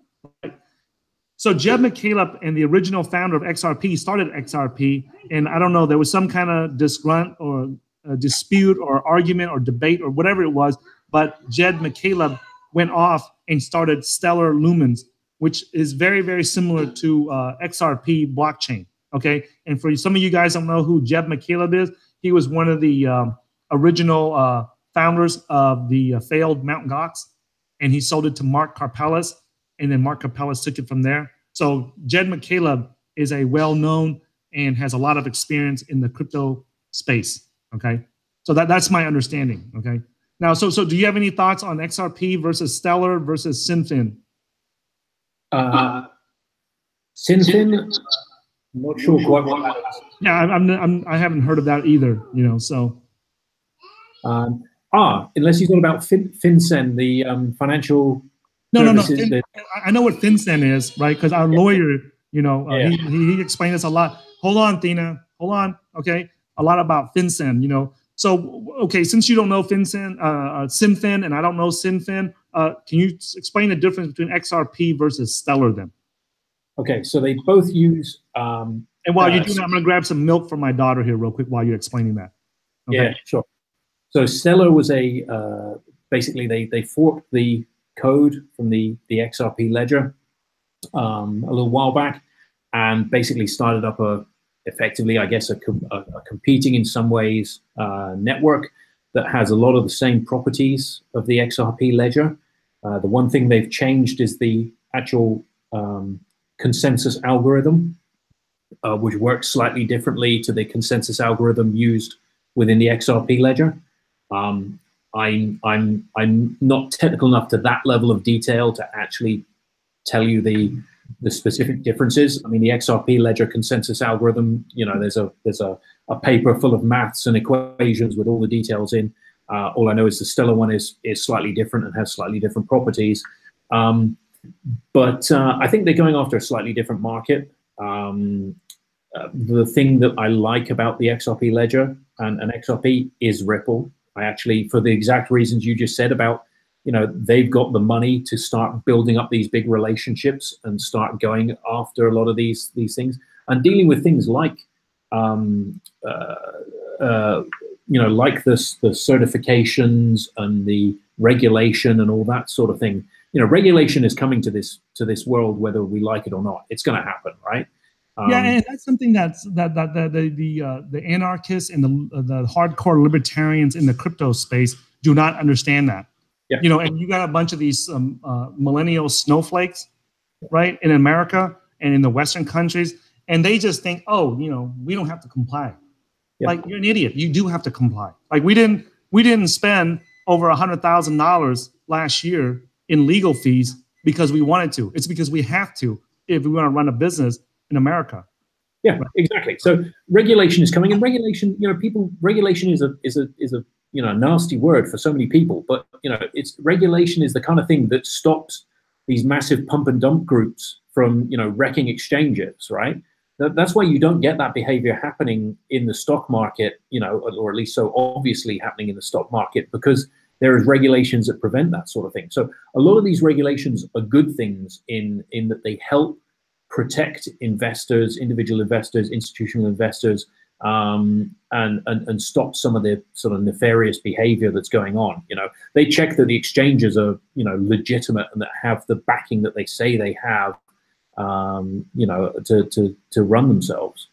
So Jeb McCaleb and the original founder of XRP started XRP, and I don't know, there was some kind of disgrunt or dispute or argument or debate or whatever it was, but Jeb McCaleb went off and started Stellar Lumens, which is very, very similar to XRP blockchain, okay? And for some of you guys don't know who Jeb McCaleb is, he was one of the original founders of the failed Mt. Gox, and he sold it to Mark Karpeles, and then Mark Karpeles took it from there. So Jed McCaleb is a well-known and has a lot of experience in the crypto space, okay? So that's my understanding, okay? Now, so do you have any thoughts on XRP versus Stellar versus Symfon? Symfon, I'm not sure quite what that is. Yeah, I haven't heard of that either, you know, so. Unless you're talking about FinCEN, the financial... No. I know what FinCEN is, right? Because our lawyer, you know, he explained this a lot. Hold on, Thina. Hold on. Okay. A lot about FinCEN, you know. So, okay, since you don't know Symfon, and I don't know Symfon, can you explain the difference between XRP versus Stellar then? Okay, so they both use... and while you do that, I'm going to grab some milk for my daughter here real quick while you're explaining that. Okay. Yeah, sure. So Stellar was basically they forked the code from the Xrp Ledger a little while back, and basically started up effectively, I guess, a competing in some ways network that has a lot of the same properties of the Xrp Ledger. The one thing they've changed is the actual consensus algorithm, which works slightly differently to the consensus algorithm used within the Xrp Ledger. I'm not technical enough to that level of detail to actually tell you the specific differences. I mean, the XRP Ledger consensus algorithm, you know, there's a paper full of maths and equations with all the details in. All I know is the Stellar one is slightly different and has slightly different properties. But I think they're going after a slightly different market. The thing that I like about the XRP Ledger and XRP is Ripple. I actually, for the exact reasons you just said about, you know, they've got the money to start building up these big relationships and start going after a lot of these things and dealing with things like, you know, like the certifications and the regulation and all that sort of thing. You know, regulation is coming to this world whether we like it or not. It's going to happen, right? Yeah, and that's something that the anarchists and the hardcore libertarians in the crypto space do not understand that. Yeah. You know, and you got a bunch of these millennial snowflakes, right, in America and in the Western countries, and they just think, oh, you know, we don't have to comply. Yeah. Like, you're an idiot. You do have to comply. Like, we didn't spend over $100,000 last year in legal fees because we wanted to. It's because we have to if we want to run a business in America. Yeah, exactly. So regulation is coming, and regulation, you know, regulation is a you know, nasty word for so many people, but you know, regulation is the kind of thing that stops these massive pump and dump groups from, you know, wrecking exchanges, right? That's why you don't get that behavior happening in the stock market, you know, or at least so obviously happening in the stock market, because there is regulations that prevent that sort of thing. So a lot of these regulations are good things in that they help protect investors, individual investors, institutional investors, and stop some of the sort of nefarious behavior that's going on. You know, they check that the exchanges are, you know, legitimate and that have the backing that they say they have, you know, to run themselves.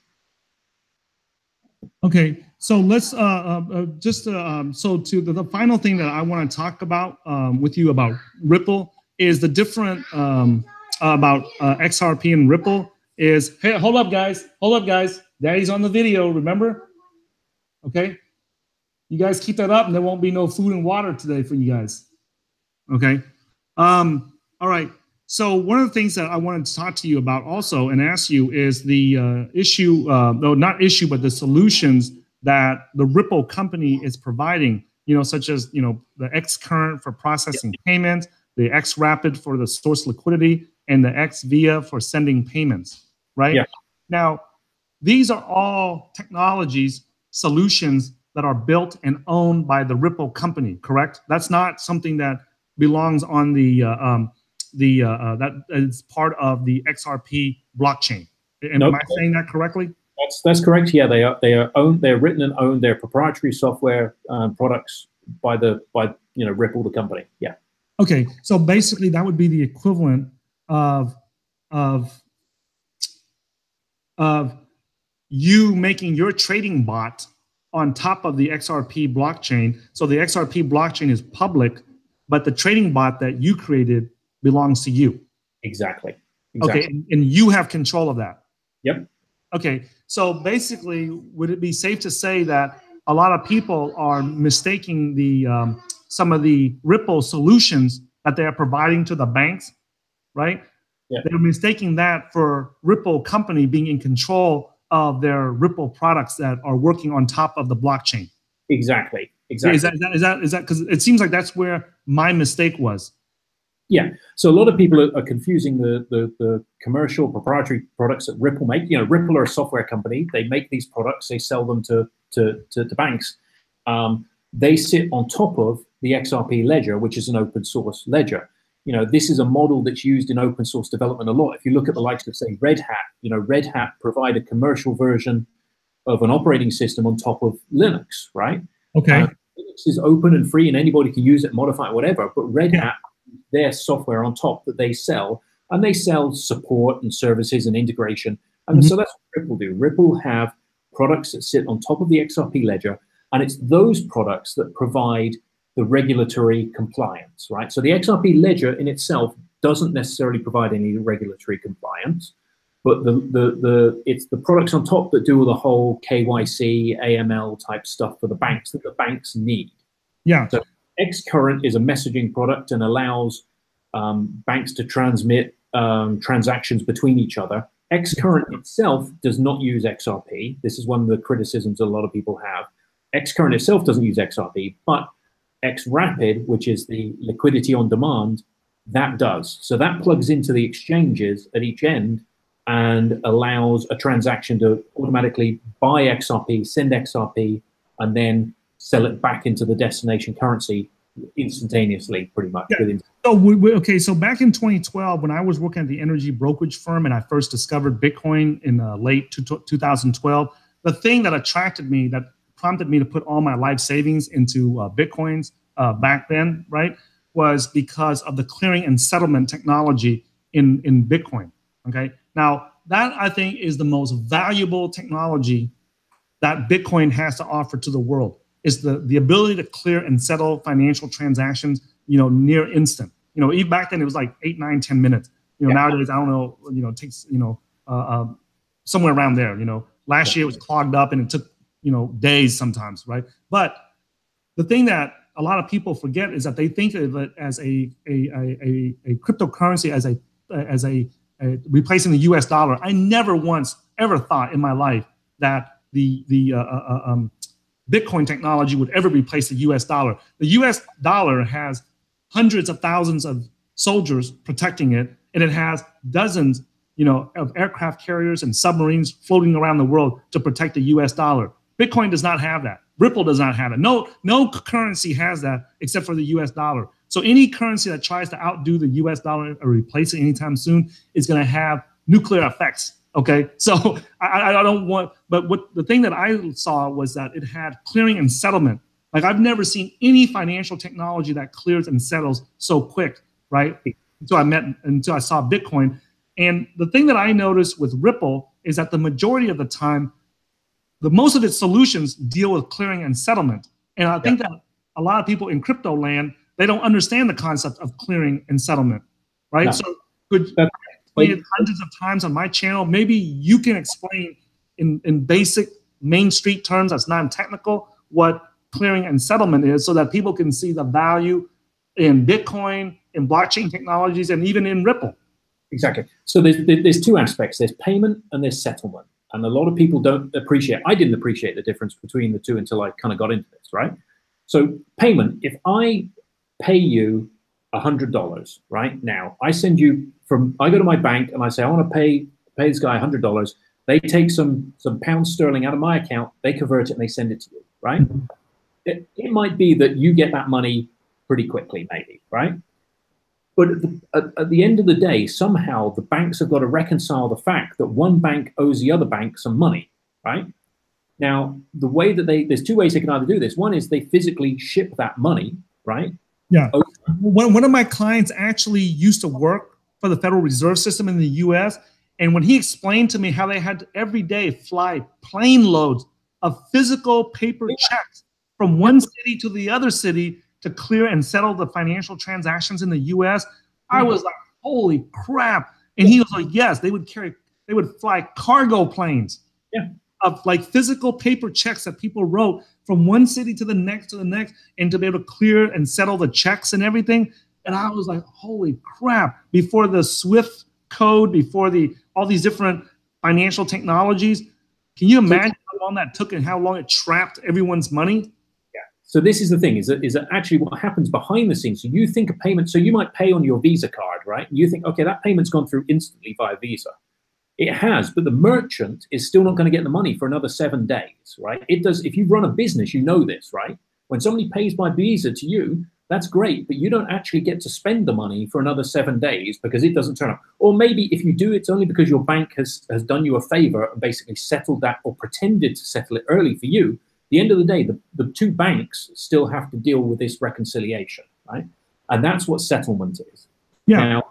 Okay, So let's so to the final thing that I want to talk about with you about Ripple is the different about XRP and Ripple is, hey, hold up guys, Daddy's on the video, remember? Okay, you guys keep that up and there won't be no food and water today for you guys. Okay, all right. So one of the things that I wanted to talk to you about also and ask you is the issue, no, not issue, but the solutions that the Ripple company is providing, you know, such as, you know, the Xcurrent for processing payments, the Xrapid for the source liquidity, and the Xvia for sending payments, right? Yeah. Now, these are all technologies, solutions that are built and owned by the Ripple company, correct? That's not something that belongs on that is part of the XRP blockchain. Am I saying that correctly? That's correct. Yeah, they are owned. They're written and owned. They're proprietary software products by you know, Ripple, the company. Yeah. Okay, so basically that would be the equivalent of you making your trading bot on top of the XRP blockchain. So the XRP blockchain is public, but the trading bot that you created belongs to you. Exactly. Okay, and you have control of that. Yep. Okay, so basically, would it be safe to say that a lot of people are mistaking the some of the Ripple solutions that they are providing to the banks, right? Yeah. They're mistaking that for Ripple company being in control of their Ripple products that are working on top of the blockchain. Exactly. Is that because it seems like that's where my mistake was. Yeah. So a lot of people are confusing the commercial proprietary products that Ripple make. You know, Ripple are a software company. They make these products. They sell them to banks. They sit on top of the Xrp Ledger, which is an open source ledger. You know, this is a model that's used in open source development a lot. If you look at the likes of, say, Red Hat, you know, Red Hat provide a commercial version of an operating system on top of Linux, right? Okay. Linux is open and free and anybody can use it, modify it, whatever. But Red Hat, their software on top that they sell, and they sell support and services and integration. And so that's what Ripple do. Ripple have products that sit on top of the XRP Ledger, and it's those products that provide the regulatory compliance, right? So the XRP Ledger in itself doesn't necessarily provide any regulatory compliance, but it's the products on top that do the whole KYC, AML type stuff for the banks that the banks need. Yeah. So Xcurrent is a messaging product and allows banks to transmit transactions between each other. Xcurrent itself does not use XRP. This is one of the criticisms a lot of people have. Xcurrent itself doesn't use XRP, but Xrapid, which is the liquidity on demand, that does. So that plugs into the exchanges at each end and allows a transaction to automatically buy XRP, send XRP, and then sell it back into the destination currency instantaneously, pretty much. Yeah. So okay, so back in 2012, when I was working at the energy brokerage firm and I first discovered Bitcoin in late 2012, the thing that attracted me, that prompted me to put all my life savings into Bitcoins back then, right, was because of the clearing and settlement technology in Bitcoin. Okay, now that I think is the most valuable technology that Bitcoin has to offer to the world, is the ability to clear and settle financial transactions, you know, near instant. You know, even back then it was like 8, 9, 10 minutes. You know, nowadays I don't know. You know, it takes, you know, somewhere around there. You know, last year it was clogged up and it took, you know, days sometimes, right? But the thing that a lot of people forget is that they think of it as a cryptocurrency, as a replacing the U.S. dollar. I never once ever thought in my life that the Bitcoin technology would ever replace the U.S. dollar. The U.S. dollar has hundreds of thousands of soldiers protecting it, and it has dozens, you know, of aircraft carriers and submarines floating around the world to protect the U.S. dollar. Bitcoin does not have that. Ripple does not have it. No currency has that except for the U.S. dollar. So any currency that tries to outdo the U.S. dollar or replace it anytime soon is going to have nuclear effects. Okay, so I don't want, but what the thing that I saw was that it had clearing and settlement. Like I've never seen any financial technology that clears and settles so quick, right? Until I saw Bitcoin. And the thing that I noticed with Ripple is that the majority of the time, the most of its solutions deal with clearing and settlement. And I think that a lot of people in crypto land, they don't understand the concept of clearing and settlement, right? No. So could I explain it hundreds of times on my channel? Maybe you can explain in basic Main Street terms that's non-technical what clearing and settlement is, so that people can see the value in Bitcoin, in blockchain technologies, and even in Ripple. Exactly. So there's two aspects. There's payment and there's settlement. And a lot of people don't appreciate, I didn't appreciate the difference between the two until I kind of got into this, right? So payment, if I pay you $100 right now, I send you I go to my bank and I say, I want to pay this guy $100. They take some pounds sterling out of my account, they convert it and they send it to you, right? It might be that you get that money pretty quickly, maybe, right? But at the end of the day, somehow the banks have got to reconcile the fact that one bank owes the other bank some money, right? Now, the way that there's two ways they can either do this. One is they physically ship that money, right? Yeah. One of my clients actually used to work for the Federal Reserve System in the US. And when he explained to me how they had to every day fly plane loads of physical paper checks from one city to the other city to clear and settle the financial transactions in the US, I was like, holy crap. And he was like, yes, they would fly cargo planes of like physical paper checks that people wrote from one city to the next, and to be able to clear and settle the checks and everything. And I was like, holy crap. Before the SWIFT code, before all these different financial technologies, can you imagine how long that took and how long it trapped everyone's money? So this is the thing, is that actually what happens behind the scenes. So you think a payment, so you might pay on your Visa card, right? And you think, okay, that payment's gone through instantly via Visa. It has, but the merchant is still not going to get the money for another 7 days, right? It does. If you run a business, you know this, right? When somebody pays by Visa to you, that's great, but you don't actually get to spend the money for another 7 days because it doesn't turn up. Or maybe if you do, it's only because your bank has done you a favor and basically settled that or pretended to settle it early for you. At the end of the day, the two banks still have to deal with this reconciliation, right? And that's what settlement is. Yeah. Now,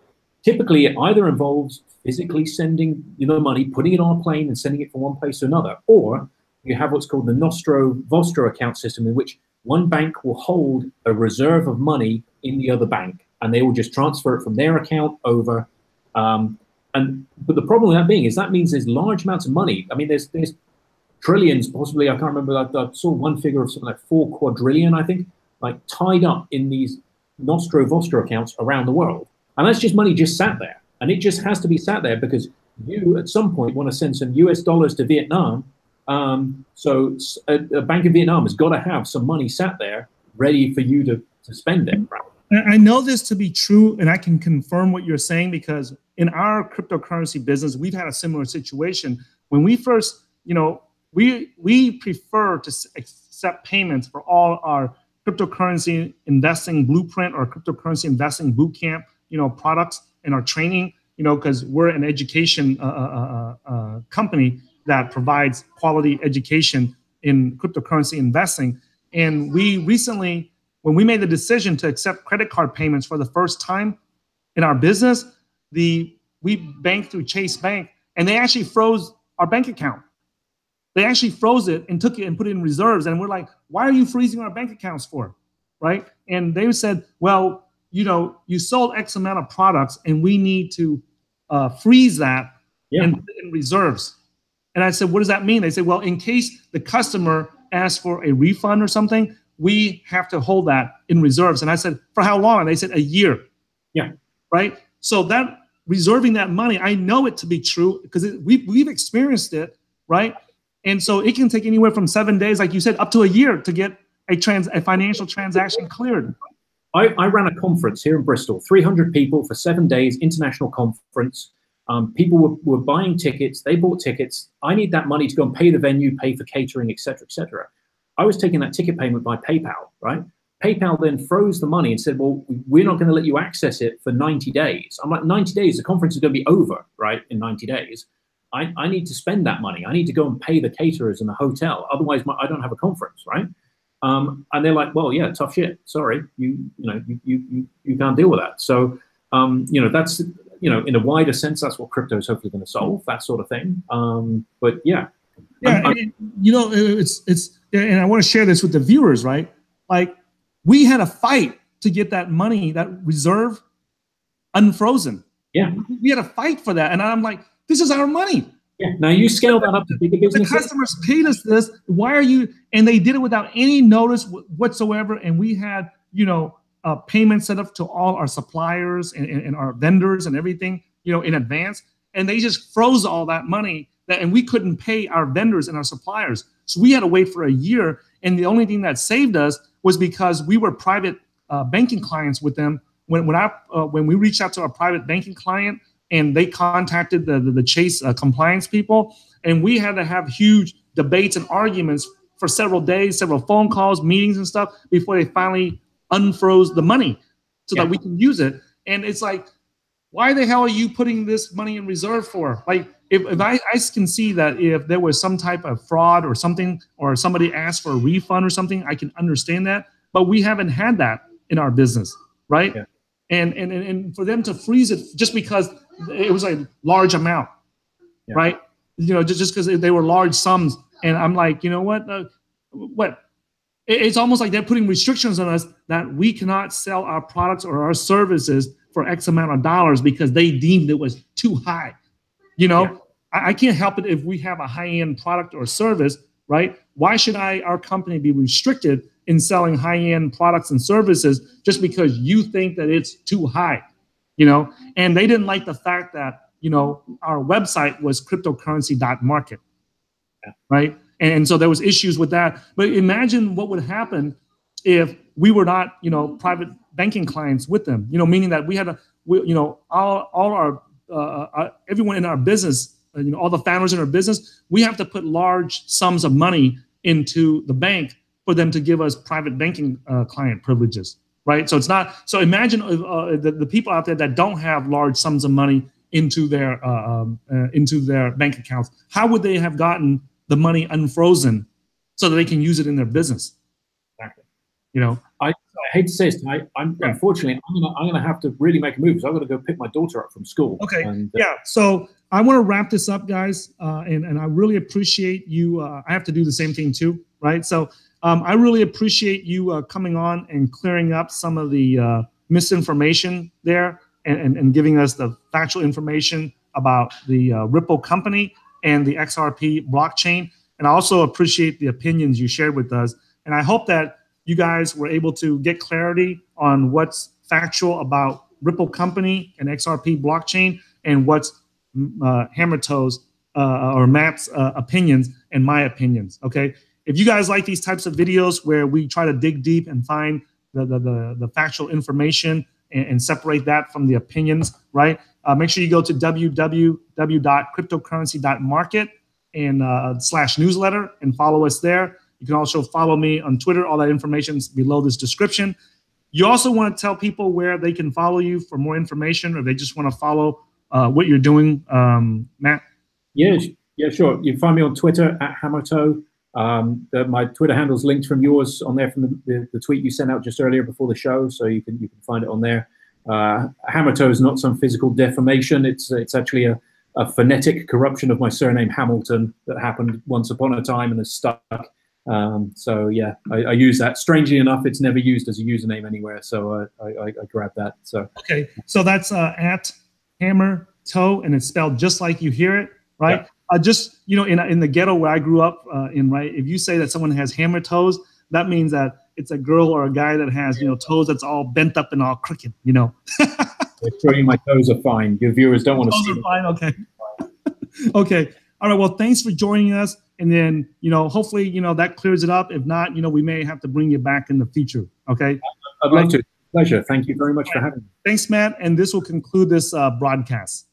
typically, it either involves physically sending the money, putting it on a plane and sending it from one place to another, or you have what's called the Nostro-Vostro account system, in which one bank will hold a reserve of money in the other bank, and they will just transfer it from their account over. But the problem with that being is that means there's large amounts of money. I mean, there's trillions, possibly, I can't remember, I saw one figure of something like 4 quadrillion, I think, like tied up in these Nostro-Vostro accounts around the world. And that's just money just sat there. And it just has to be sat there because you, at some point, want to send some US dollars to Vietnam. So a Bank of Vietnam has got to have some money sat there ready for you to spend it. Right? I know this to be true, and I can confirm what you're saying, because in our cryptocurrency business, we've had a similar situation. When we first, we prefer to accept payments for all our cryptocurrency investing blueprint or cryptocurrency investing bootcamp, products and our training, because we're an education company that provides quality education in cryptocurrency investing. And we recently, when we made the decision to accept credit card payments for the first time in our business, we banked through Chase Bank, and they actually froze our bank account. They actually froze it and took it and put it in reserves. And we're like, why are you freezing our bank accounts for? Right? And they said, well, you sold X amount of products, and we need to freeze that and put it in reserves. And I said, what does that mean? They said, well, in case the customer asks for a refund or something, we have to hold that in reserves. And I said, for how long? And they said, a year. Yeah. Right? So that reserving that money, I know it to be true because we've experienced it, right? And so it can take anywhere from 7 days, like you said, up to a year to get a financial transaction cleared. I ran a conference here in Bristol, 300 people for 7 days, international conference. People were buying tickets. They bought tickets. I need that money to go and pay the venue, pay for catering, et cetera, et cetera. I was taking that ticket payment by PayPal, right? PayPal then froze the money and said, well, we're not going to let you access it for 90 days. I'm like, 90 days? The conference is going to be over, right, in 90 days. I need to spend that money. I need to go and pay the caterers and the hotel. Otherwise, I don't have a conference, right? And they're like, well, yeah, tough shit. Sorry, you can't deal with that. So, that's, in a wider sense, that's what crypto is hopefully going to solve, that sort of thing. But yeah, Yeah, you know, and I want to share this with the viewers, right? Like, we had a fight to get that money, that reserve, unfrozen. Yeah. We had a fight for that, and I'm like, this is our money. Yeah. Now you scale that up to bigger businesses. The customers paid us this. Why are you? And they did it without any notice whatsoever. And we had, you know, payments set up to all our suppliers and our vendors and everything, you know, in advance. And they just froze all that money, and we couldn't pay our vendors and our suppliers. So we had to wait for a year. And the only thing that saved us was because we were private banking clients with them. When we reached out to our private banking client, and they contacted the Chase compliance people, and we had to have huge debates and arguments for several days, several phone calls, meetings and stuff before they finally unfroze the money so that we can use it. And it's like, why the hell are you putting this money in reserve for? Like, if I can see that if there was some type of fraud or something, or somebody asked for a refund or something, I can understand that. But we haven't had that in our business, right? Yeah. And for them to freeze it just because it was a large amount, right? You know, just because they were large sums. And I'm like, you know what? It's almost like they're putting restrictions on us that we cannot sell our products or our services for X amount of dollars because they deemed it was too high. You know, I can't help it if we have a high-end product or service, right? Why should our company be restricted in selling high-end products and services just because you think that it's too high, you know? And they didn't like the fact that, you know, our website was cryptocurrency.market, right? And so there was issues with that. But imagine what would happen if we were not, you know, private banking clients with them, you know, meaning that we had you know, all our, everyone in our business, you know, all the founders in our business, we have to put large sums of money into the bank for them to give us private banking client privileges, right? So it's not, so imagine the people out there that don't have large sums of money into their bank accounts. How would they have gotten the money unfrozen so that they can use it in their business? Exactly. You know, I hate to say this, unfortunately, I'm gonna have to really make a move because I've got to go pick my daughter up from school. Okay. And, yeah. So I want to wrap this up, guys, and I really appreciate you. I have to do the same thing too, right? So I really appreciate you coming on and clearing up some of the misinformation there and giving us the factual information about the Ripple company and the XRP blockchain. And I also appreciate the opinions you shared with us. And I hope that you guys were able to get clarity on what's factual about Ripple company and XRP blockchain and what's Hammer Toes or Matt's opinions and my opinions, okay? If you guys like these types of videos where we try to dig deep and find the factual information and separate that from the opinions, right? Make sure you go to www.cryptocurrency.market and /newsletter and follow us there. You can also follow me on Twitter. All that information is below this description. You also want to tell people where they can follow you for more information, or they just want to follow what you're doing, Matt? Yeah, sure. You can find me on Twitter @HammerToe. My Twitter handle is linked from yours on there from the tweet you sent out just earlier before the show, so you can find it on there. HammerToe is not some physical deformation. It's actually a phonetic corruption of my surname Hamilton that happened once upon a time and has stuck. So yeah, I use that. Strangely enough, it's never used as a username anywhere, so I grabbed that. So okay, so that's @HammerToe, and it's spelled just like you hear it, right? Yeah. Just, you know, in the ghetto where I grew up in, right? If you say that someone has hammer toes, that means that it's a girl or a guy that has, you know, toes that's all bent up and all crooked, you know. I'm sure my toes are fine. Your viewers don't want to see them. Fine, okay. Okay. All right. Well, thanks for joining us. And then, you know, hopefully, you know, that clears it up. If not, you know, we may have to bring you back in the future. Okay. I'd love to. Pleasure. Thank you very much for having me. Thanks, Matt. And this will conclude this broadcast.